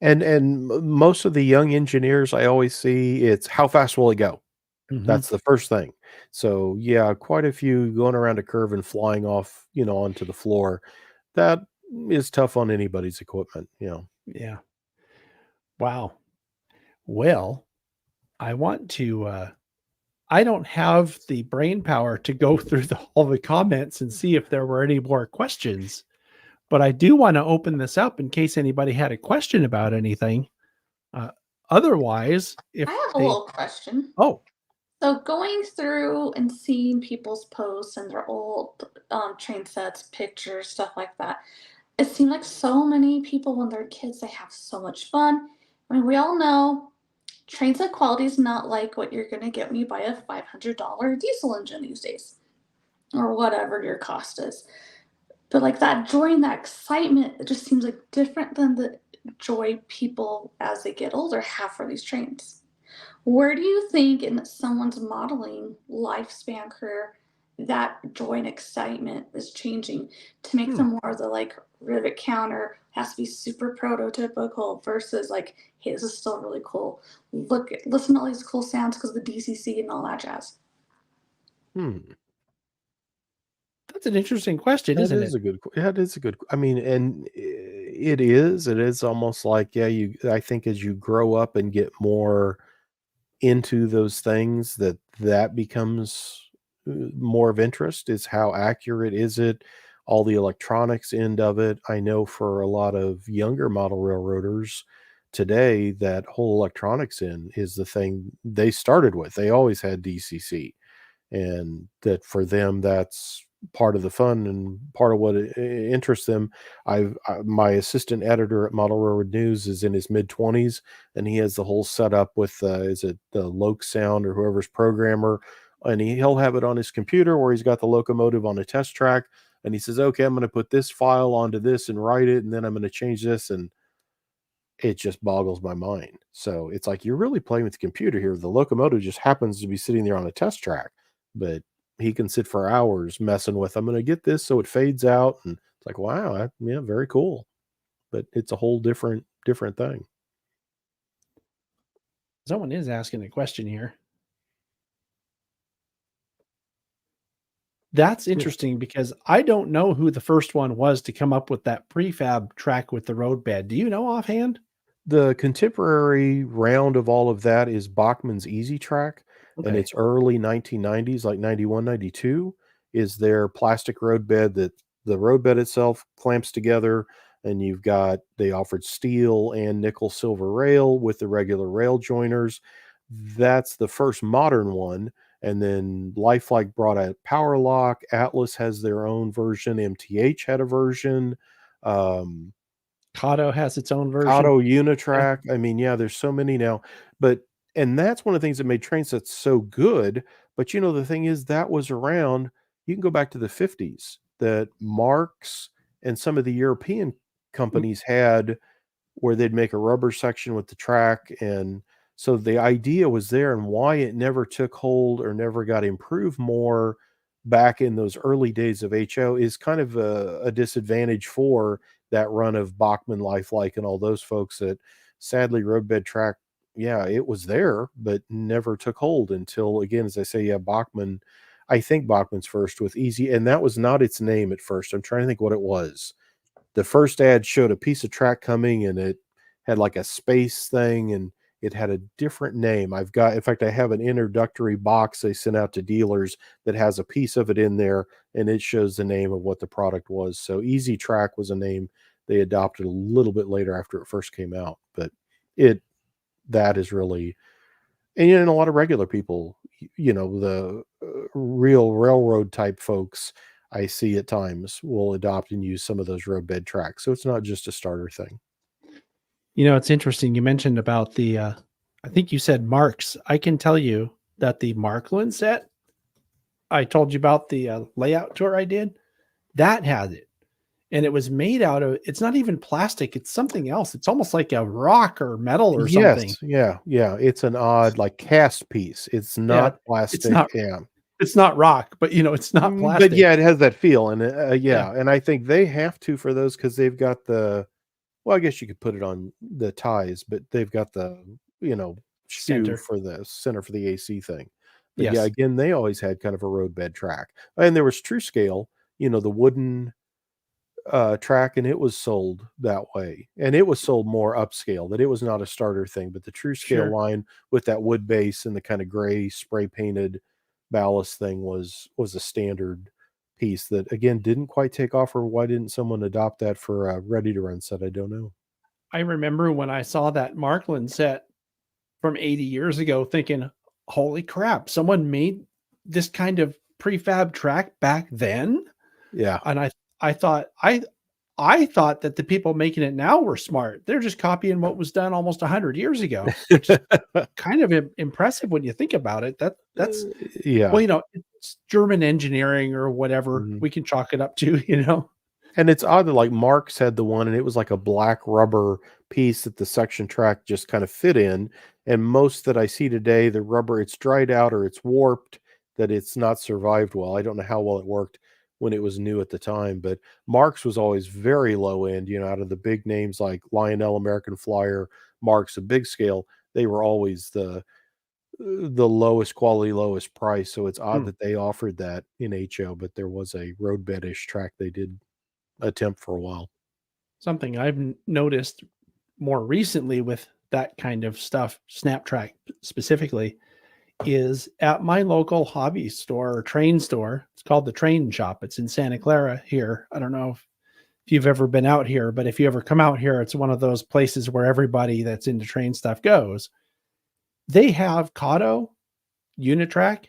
And most of the young engineers I always see, it's how fast will it go? That's the first thing. So, yeah, quite a few going around a curve and flying off, onto the floor. That is tough on anybody's equipment. yeah. Wow. Well, I want to I don't have the brain power to go through all the comments and see if there were any more questions, but I do want to open this up in case anybody had a question about anything. Uh, Otherwise, if I have a they, little question. oh, So going through and seeing people's posts and their old train sets, pictures, stuff like that, it seemed like so many people when they're kids, they have so much fun. I mean, we all know train set quality is not like what you're gonna get when you buy a $500 diesel engine these days, or whatever your cost is. But like that joy and that excitement, it just seems like different than the joy people as they get older have for these trains. Where do you think in someone's modeling lifespan career that joy and excitement is changing to make hmm, them more of the like rivet counter has to be super prototypical versus like, hey, this is still really cool. Listen to all these cool sounds because of the DCC and all that jazz. Hmm. that's an interesting question, That isn't is it? a good that is a good I mean, and it is almost like, yeah, I think as you grow up and get more into those things that becomes more of interest is how accurate is it, all the electronics end of it. I know for a lot of younger model railroaders today, that whole electronics end is the thing they started with. They always had DCC, and that for them that's part of the fun and part of what interests them. My assistant editor at Model Railroad News is in his mid-20s, and he has the whole setup with is it the Loke Sound or whoever's programmer, and he'll have it on his computer where he's got the locomotive on a test track, and he says, okay, I'm going to put this file onto this and write it, and then I'm going to change this, and it just boggles my mind. So it's like you're really playing with the computer here. The locomotive just happens to be sitting there on a test track, but he can sit for hours messing with. I'm going to get this so it fades out, and it's like, wow, yeah, very cool. But it's a whole different thing. Someone is asking a question here. That's Yeah. interesting because I don't know who the first one was to come up with that prefab track with the roadbed. Do you know offhand? The contemporary round of all of that is Bachmann's Easy Track, and Okay. it's early 1990s, like 91, 92, is their plastic roadbed that the roadbed itself clamps together, and they offered steel and nickel silver rail with the regular rail joiners. That's the first modern one, and then Lifelike brought out Power Lock, Atlas has their own version, MTH had a version, um Kato has its own version. Auto Yeah. Unitrack. I mean, yeah, there's so many now, but and that's one of the things that made train sets so good. But the thing is that was around. You can go back to the 50s that Marx and some of the European Mm, companies had where they'd make a rubber section with the track, and so the idea was there, and why it never took hold or never got improved more back in those early days of HO is kind of a disadvantage for that run of Bachmann, Lifelike, and all those folks that sadly roadbed track, yeah, it was there, but never took hold until, again, as I say, yeah, Bachmann, I think Bachmann's first with Easy, and that was not its name at first. I'm trying to think what it was. The first ad showed a piece of track coming, and it had like a space thing, and it had a different name. In fact, I have an introductory box they sent out to dealers that has a piece of it in there, and it shows the name of what the product was. So Easy Track was a name They adopted a little bit later after it first came out, but that is really, and a lot of regular people, the real railroad type folks I see at times will adopt and use some of those roadbed tracks. So it's not just a starter thing. It's interesting. You mentioned about I think you said Marks. I can tell you that the Markland set I told you about, the layout tour I did, that had it. And it was made out of, it's not even plastic, it's something else. It's almost like a rock or metal or something. Yes, yeah, yeah. It's an odd like cast piece. It's Yeah. not It's plastic. not Yeah. it's not rock, but it's not But plastic. yeah, it has that feel, and Yeah. yeah, and I think they have to for those because they've got the. Well, I guess you could put it on the ties, but they've got the shoe Center. for the center for the AC thing. But yeah, Yes. again, they always had kind of a roadbed track, and there was True Scale, the wooden track, and it was sold that way, and it was sold more upscale. That it was not a starter thing, but the True Scale Sure. line with that wood base and the kind of gray spray painted ballast thing was a standard piece that again didn't quite take off. Or why didn't someone adopt that for a ready to run set? I don't know. I remember when I saw that Markland set from 80 years ago thinking, holy crap, someone made this kind of prefab track back then. Yeah. And I thought I thought that the people making it now were smart. They're just copying what was done almost 100 years ago, which is kind of impressive when you think about it. That's Yeah. well, it's German engineering or whatever Mhm. we can chalk it up to. And it's odd that like Marx had the one and it was like a black rubber piece that the section track just kind of fit in. And most that I see today, the rubber, it's dried out or it's warped, that it's not survived well. I don't know how well it worked when it was new at the time, but Marx was always very low end, out of the big names like Lionel, American Flyer, Marx, a big scale, they were always the lowest quality, lowest price. So it's odd Hmm. that they offered that in HO, but there was a roadbed-ish track they did attempt for a while. Something I've noticed more recently with that kind of stuff, Snaptrack specifically, is at my local hobby store or train store. It's called the Train Shop. It's in Santa Clara here. I don't know if you've ever been out here, but if you ever come out here, it's one of those places where everybody that's into train stuff goes. They have Kato, Unitrack,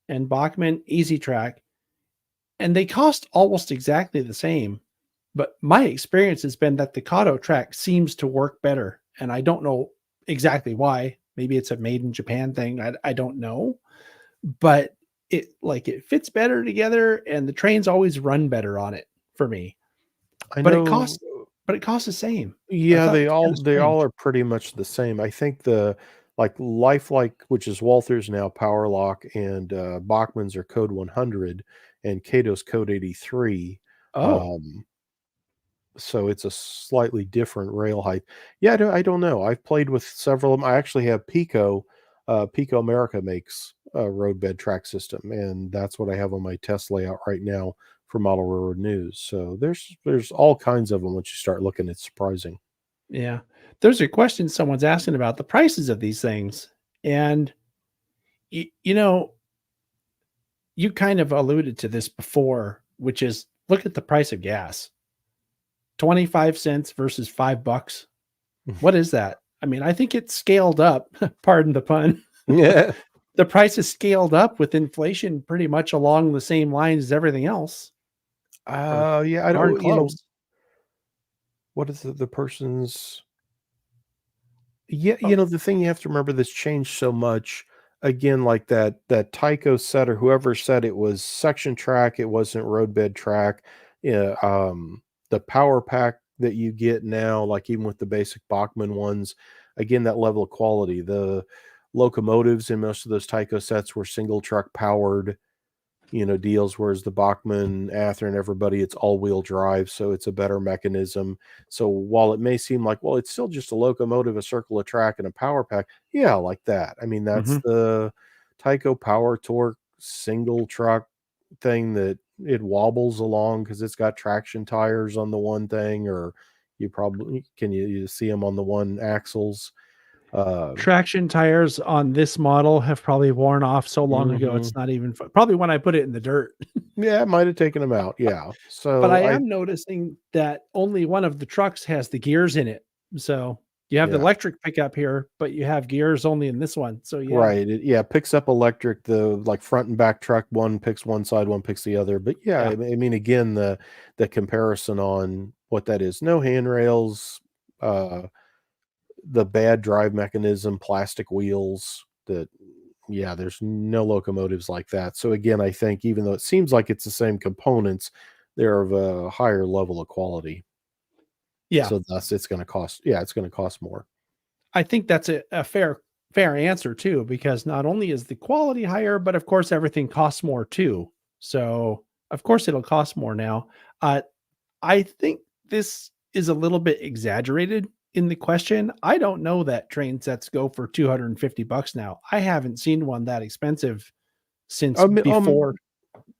and Bachmann Easy Track, and they cost almost exactly the same. But my experience has been that the Kato track seems to work better. And I don't know exactly why. Maybe it's a made in Japan thing. I don't know. But it fits better together and the trains always run better on it for me. I But it know. costs the same. I Yeah, thought it they was kind all of they all strange. are pretty much the same. I think the like Lifelike, which is Walther's now Power Lock, and Bachman's are Code 100, and Cato's Code 83. Oh, Um, so it's a slightly different rail height. Yeah, I don't know. I've played with several of them. I actually have Pico. Pico America makes a roadbed track system, and that's what I have on my test layout right now for Model Railroad News. So there's all kinds of them. Once you start looking, it's surprising. yeah. There's a question someone's asking about the prices of these things. And, y- you know, you kind of alluded to this before, which is look at the price of gas. 25 cents versus $5. What is that? I mean, I think it's scaled up, pardon the pun. Yeah. The price is scaled up with inflation pretty much along the same lines as everything else, or Yeah, I darn don't, close. what is the person's, yeah, Oh, the thing you have to remember that's changed so much. Again, like that Tycho said, or whoever said it was section track, it wasn't roadbed track. Yeah, the power pack that you get now, like even with the basic Bachmann ones, again, that level of quality. The locomotives in most of those Tycho sets were single truck powered, deals, whereas the Bachmann, Ather, and everybody, it's all-wheel drive, so it's a better mechanism. So while it may seem like, well, it's still just a locomotive, a circle of track, and a power pack, yeah, like that. I mean, that's mhm. the Tyco Power Torque single truck thing that it wobbles along because it's got traction tires on the one thing, or you probably you see them on the one axles. Traction tires on this model have probably worn off so long ago, Mhm. it's not even probably when I put it in the dirt. Yeah, it might have taken them out, yeah. But I So I am noticing that only one of the trucks has the gears in it. So you have the yeah. electric pickup here, but you have gears only in this one. So yeah. Right, it picks up electric, the, like, front and back truck, one picks one side, one picks the other, but yeah, Yeah. I mean, again, the comparison on what that is, no handrails, uh, the bad drive mechanism, plastic wheels, that yeah, there's no locomotives like that. So again, I think even though it seems like it's the same components, they're of a higher level of quality. Yeah. So thus it's gonna cost yeah, it's gonna cost more. I think that's a fair answer too, because not only is the quality higher, but of course everything costs more too. So of course it'll cost more now. Uh, I think this is a little bit exaggerated in the question. I don't know that train sets go for $250 now. I haven't seen one that expensive since I mean, before.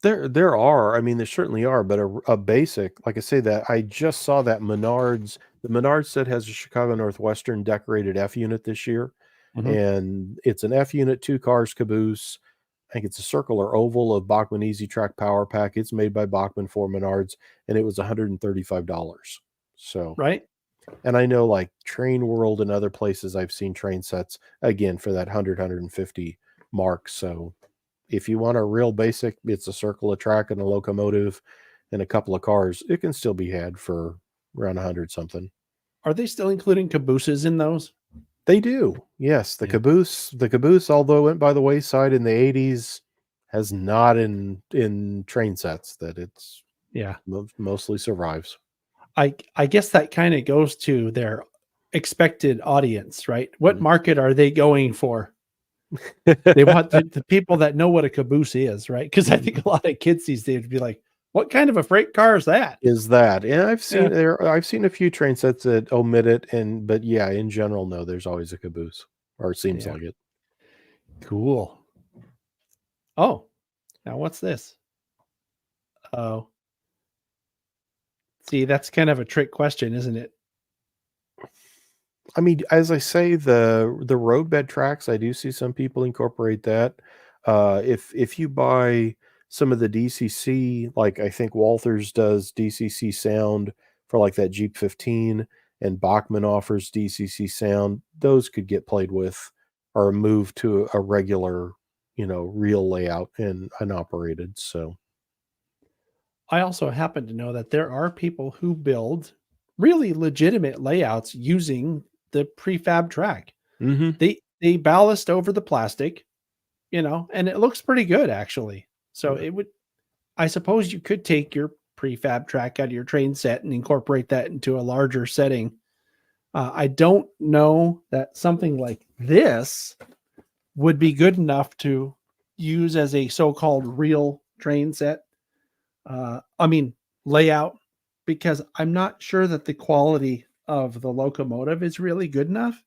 there are, I mean, there certainly are, but a basic, like I say, that I just saw that the Menards set has a Chicago Northwestern decorated F unit this year, Mhm. and it's an F unit, 2 cars caboose. I think it's a circle or oval of Bachmann Easy Track Power Pack. It's made by Bachmann for Menards, and it was $135. So, Right? and I know like Train World and other places I've seen train sets again for that 150 mark. So if you want a real basic, it's a circle, a track, and a locomotive, and a couple of cars. It can still be had for around 100 something. Are they still including cabooses in those? They do, yes. Yeah. The caboose, although it went by the wayside in the 80s, has not in train sets that it's Yeah. mostly survives. I guess that kind of goes to their expected audience, right? What Mm. market are they going for? They want the people that know what a caboose is, right? Because I think a lot of kids these days would be like, "What kind of a freight car is that?" Is that? Yeah, Yeah. I've seen a few train sets that omit it, and but yeah, in general, no, there's always a caboose, or it seems Yeah. like it. Cool. Oh, now what's this? Oh, see, that's kind of a trick question, isn't it? I mean, as I say, the roadbed tracks, I do see some people incorporate that. If you buy some of the DCC, like I think Walthers does DCC sound for like that Jeep 15, and Bachmann offers DCC sound, those could get played with or moved to a regular, real layout and operated. So, I also happen to know that there are people who build really legitimate layouts using the prefab track. mhm, They ballast over the plastic, and it looks pretty good actually. So yeah, it would I suppose you could take your prefab track out of your train set and incorporate that into a larger setting. I don't know that something like this would be good enough to use as a so-called real train set. I mean, layout, because I'm not sure that the quality of the locomotive is really good enough.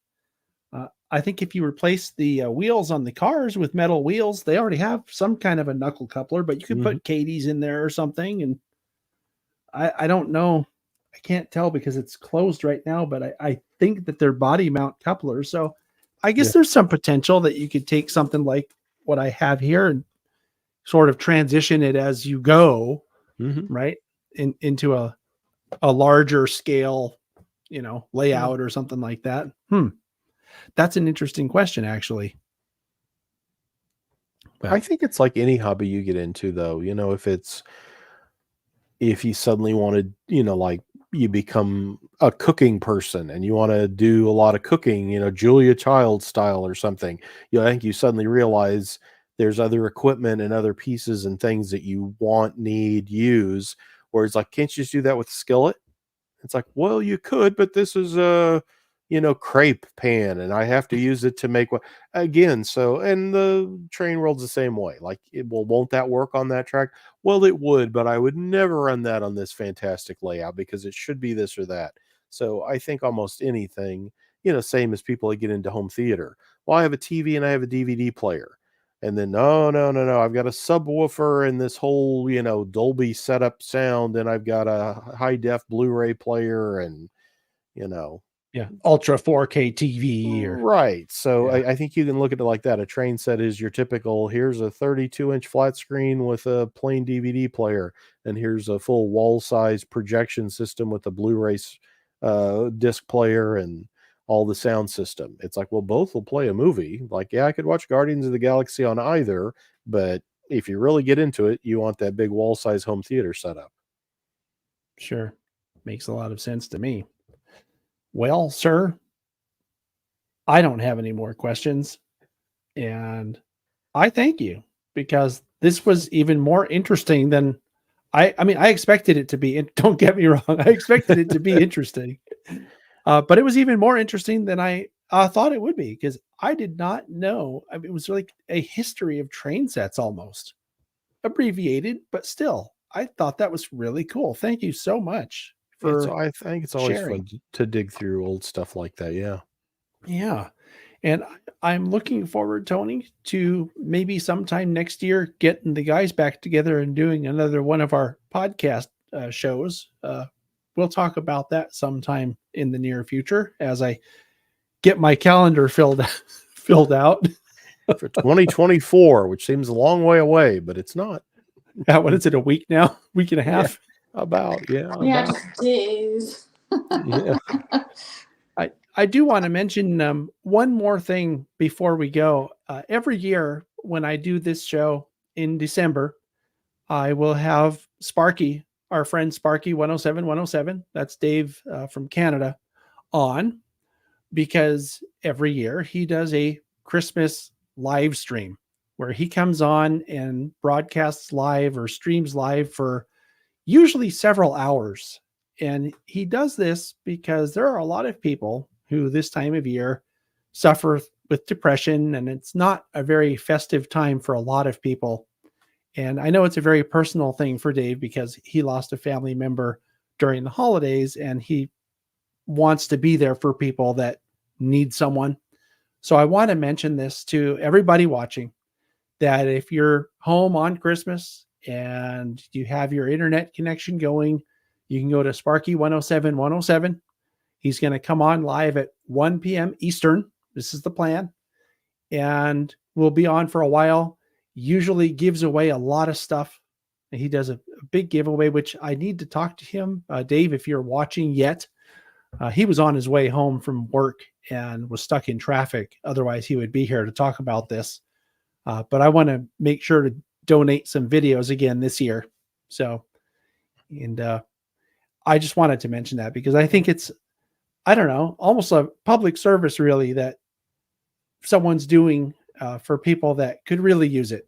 I think if you replace the wheels on the cars with metal wheels, they already have some kind of a knuckle coupler, but you could mhm, put Katie's in there or something. And I don't know. I can't tell because it's closed right now, but I think that they're body mount couplers. So I yeah, guess there's some potential that you could take something like what I have here and sort of transition it as you go, mhm, right? Into a larger scale, yeah. layout or something like that. That's an interesting question, actually. I But think it's like any hobby you get into, though. If you suddenly wanted, like you become a cooking person and you want to do a lot of cooking, Julia Child style or something, I think you suddenly realize there's other equipment and other pieces and things that you want, need, use. Where it's like, can't you just do that with a skillet? It's like, well, you could, but this is a, crepe pan, and I have to use it to make what again. So, and the train world's the same way. Like, won't that work on that track? Well, it would, but I would never run that on this fantastic layout because it should be this or that. So, I think almost anything, same as people that get into home theater. Well, I have a TV and I have a DVD player. And then no, no, no, no. I've got a subwoofer and this whole, Dolby setup sound, and I've got a high def Blu-ray player, and you know, Yeah, ultra 4K TV or Right. So yeah, I think you can look at it like that. A train set is your typical, here's a 32-inch flat screen with a plain DVD player, and here's a full wall size projection system with a Blu-ray disc player and all the sound system. It's like, well, both will play a movie. Like, yeah, I could watch Guardians of the Galaxy on either, but if you really get into it, you want that big wall size home theater setup. sure. Makes a lot of sense to me. Well, sir, I don't have any more questions. And I thank you because this was even more interesting than I mean, I expected it to be. And don't get me wrong, I expected it to be interesting, but it was even more interesting than I thought it would be because I did not know. I mean, it was like a history of train sets, almost abbreviated, but still, I thought that was really cool. Thank you so much for I think it's always sharing. fun to dig through old stuff like that. Yeah. Yeah. And I'm looking forward, Tony, to maybe sometime next year getting the guys back together and doing another one of our podcast shows. We'll talk about that sometime in the near future as I get my calendar filled filled out. For 2024, which seems a long way away, but it's not. What is it? A week now? Week and a Yeah, half? about. Yeah, Yeah, about. just days. Yeah. I do want to mention one more thing before we go. Every year when I do this show in December, I will have Sparky, our friend Sparky 107 107. That's Dave from Canada on because every year he does a Christmas live stream where he comes on and broadcasts live or streams live for usually several hours. And he does this because there are a lot of people who this time of year suffer with depression, and it's not a very festive time for a lot of people. And I know it's a very personal thing for Dave because he lost a family member during the holidays and he wants to be there for people that need someone. So I want to mention this to everybody watching that if you're home on Christmas and you have your internet connection going, you can go to Sparky 107 107. He's going to come on live at 1 p.m. Eastern. This is the plan. And we'll be on for a while. Usually gives away a lot of stuff. He does a big giveaway, which I need to talk to him. Dave, if you're watching yet, he was on his way home from work and was stuck in traffic. Otherwise, he would be here to talk about this. But I want to make sure to donate some videos again this year. So, and I just wanted to mention that because I think it's, I don't know, almost a public service really that someone's doing for people that could really use it.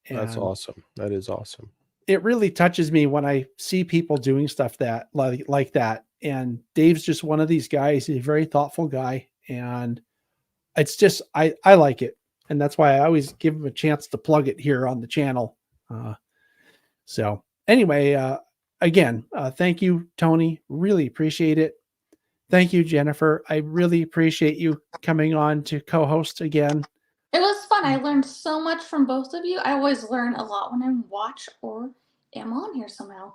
That's And awesome. That is awesome. it really touches me when I see people doing stuff that like that. And Dave's just one of these guys. He's a very thoughtful guy. And it's just, I like it. And that's why I always give him a chance to plug it here on the channel. So anyway, again, thank you, Tony. Really appreciate it. Thank you, Jennifer. I really appreciate you coming on to co-host again. It was fun. I learned so much from both of you. I always learn a lot when I watch or am on here somehow.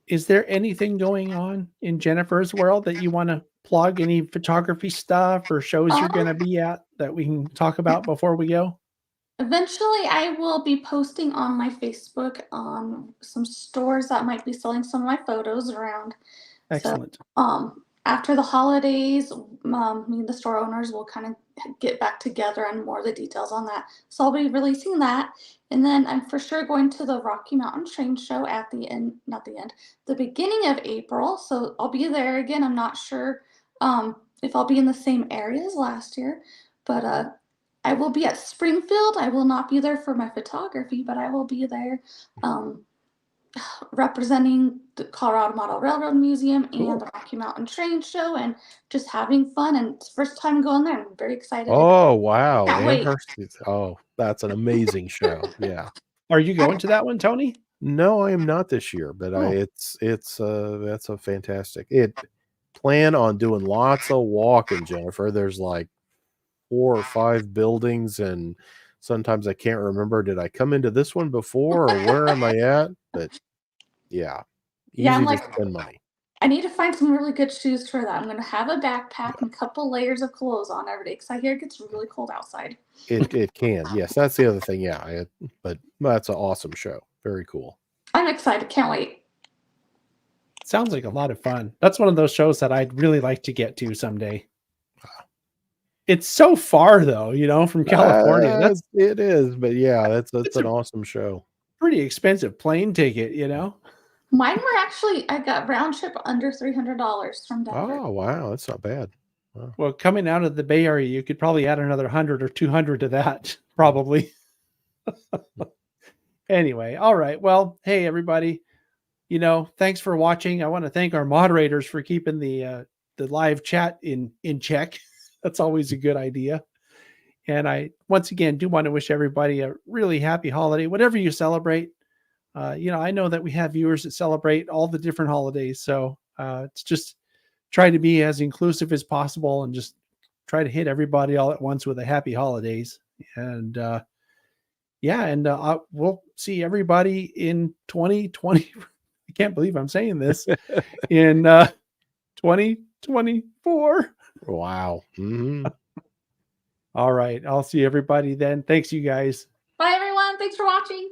Is there anything going on in Jennifer's world that you want to plug? Any photography stuff or shows you're going to be at that we can talk about before we go? Eventually, I will be posting on my Facebook on some stores that might be selling some of my photos around. So, Excellent. after the holidays, me and the store owners will kind of get back together on more of the details on that. So I'll be releasing that, and then I'm for sure going to the Rocky Mountain Train Show at the end, not the end, the beginning of April. So I'll be there again. I'm not sure if I'll be in the same area as last year, but I will be at Springfield. I will not be there for my photography, but I will be there. Representing the Colorado Model Railroad Museum and Cool. the Rocky Mountain Train Show and just having fun. And it's the first time going there. I'm very excited. Oh, wow. Can't wait. Amherst. Oh, that's an amazing show. Yeah. Are you going to that one, Tony? No, I am not this year, but Oh. it's that's a fantastic. Plan on doing lots of walking, Jennifer. There's like 4 or 5 buildings, and sometimes I can't remember, did I come into this one before or where am I at? But yeah, Yeah, I'm easy like to spend money. I need to find some really good shoes for that. I'm gonna have a backpack and a couple layers of clothes on every day because I hear it gets really cold outside. It can, yes, that's the other thing, yeah, but that's an awesome show. Very cool. I'm excited. Can't wait. Sounds like a lot of fun. That's one of those shows that I'd really like to get to someday. It's so far though, from California. That's It is, but yeah, that's it's an a awesome show. pretty expensive plane ticket. Mine were actually I got round trip under $300 from Denver. Oh, wow, that's not bad. Wow. Well, coming out of the Bay Area, you could probably add another 100 or 200 to that, probably. Anyway, all right. Well, hey everybody. Thanks for watching. I want to thank our moderators for keeping the live chat in check. That's always a good idea. And I once again do want to wish everybody a really happy holiday, whatever you celebrate. I know that we have viewers that celebrate all the different holidays, so it's just try to be as inclusive as possible and just try to hit everybody all at once with a happy holidays. And we'll see everybody in 2020. I can't believe I'm saying this in 2024. Wow. Mm-hmm. All right. I'll see everybody then. Thanks, you guys. Bye everyone. Thanks for watching.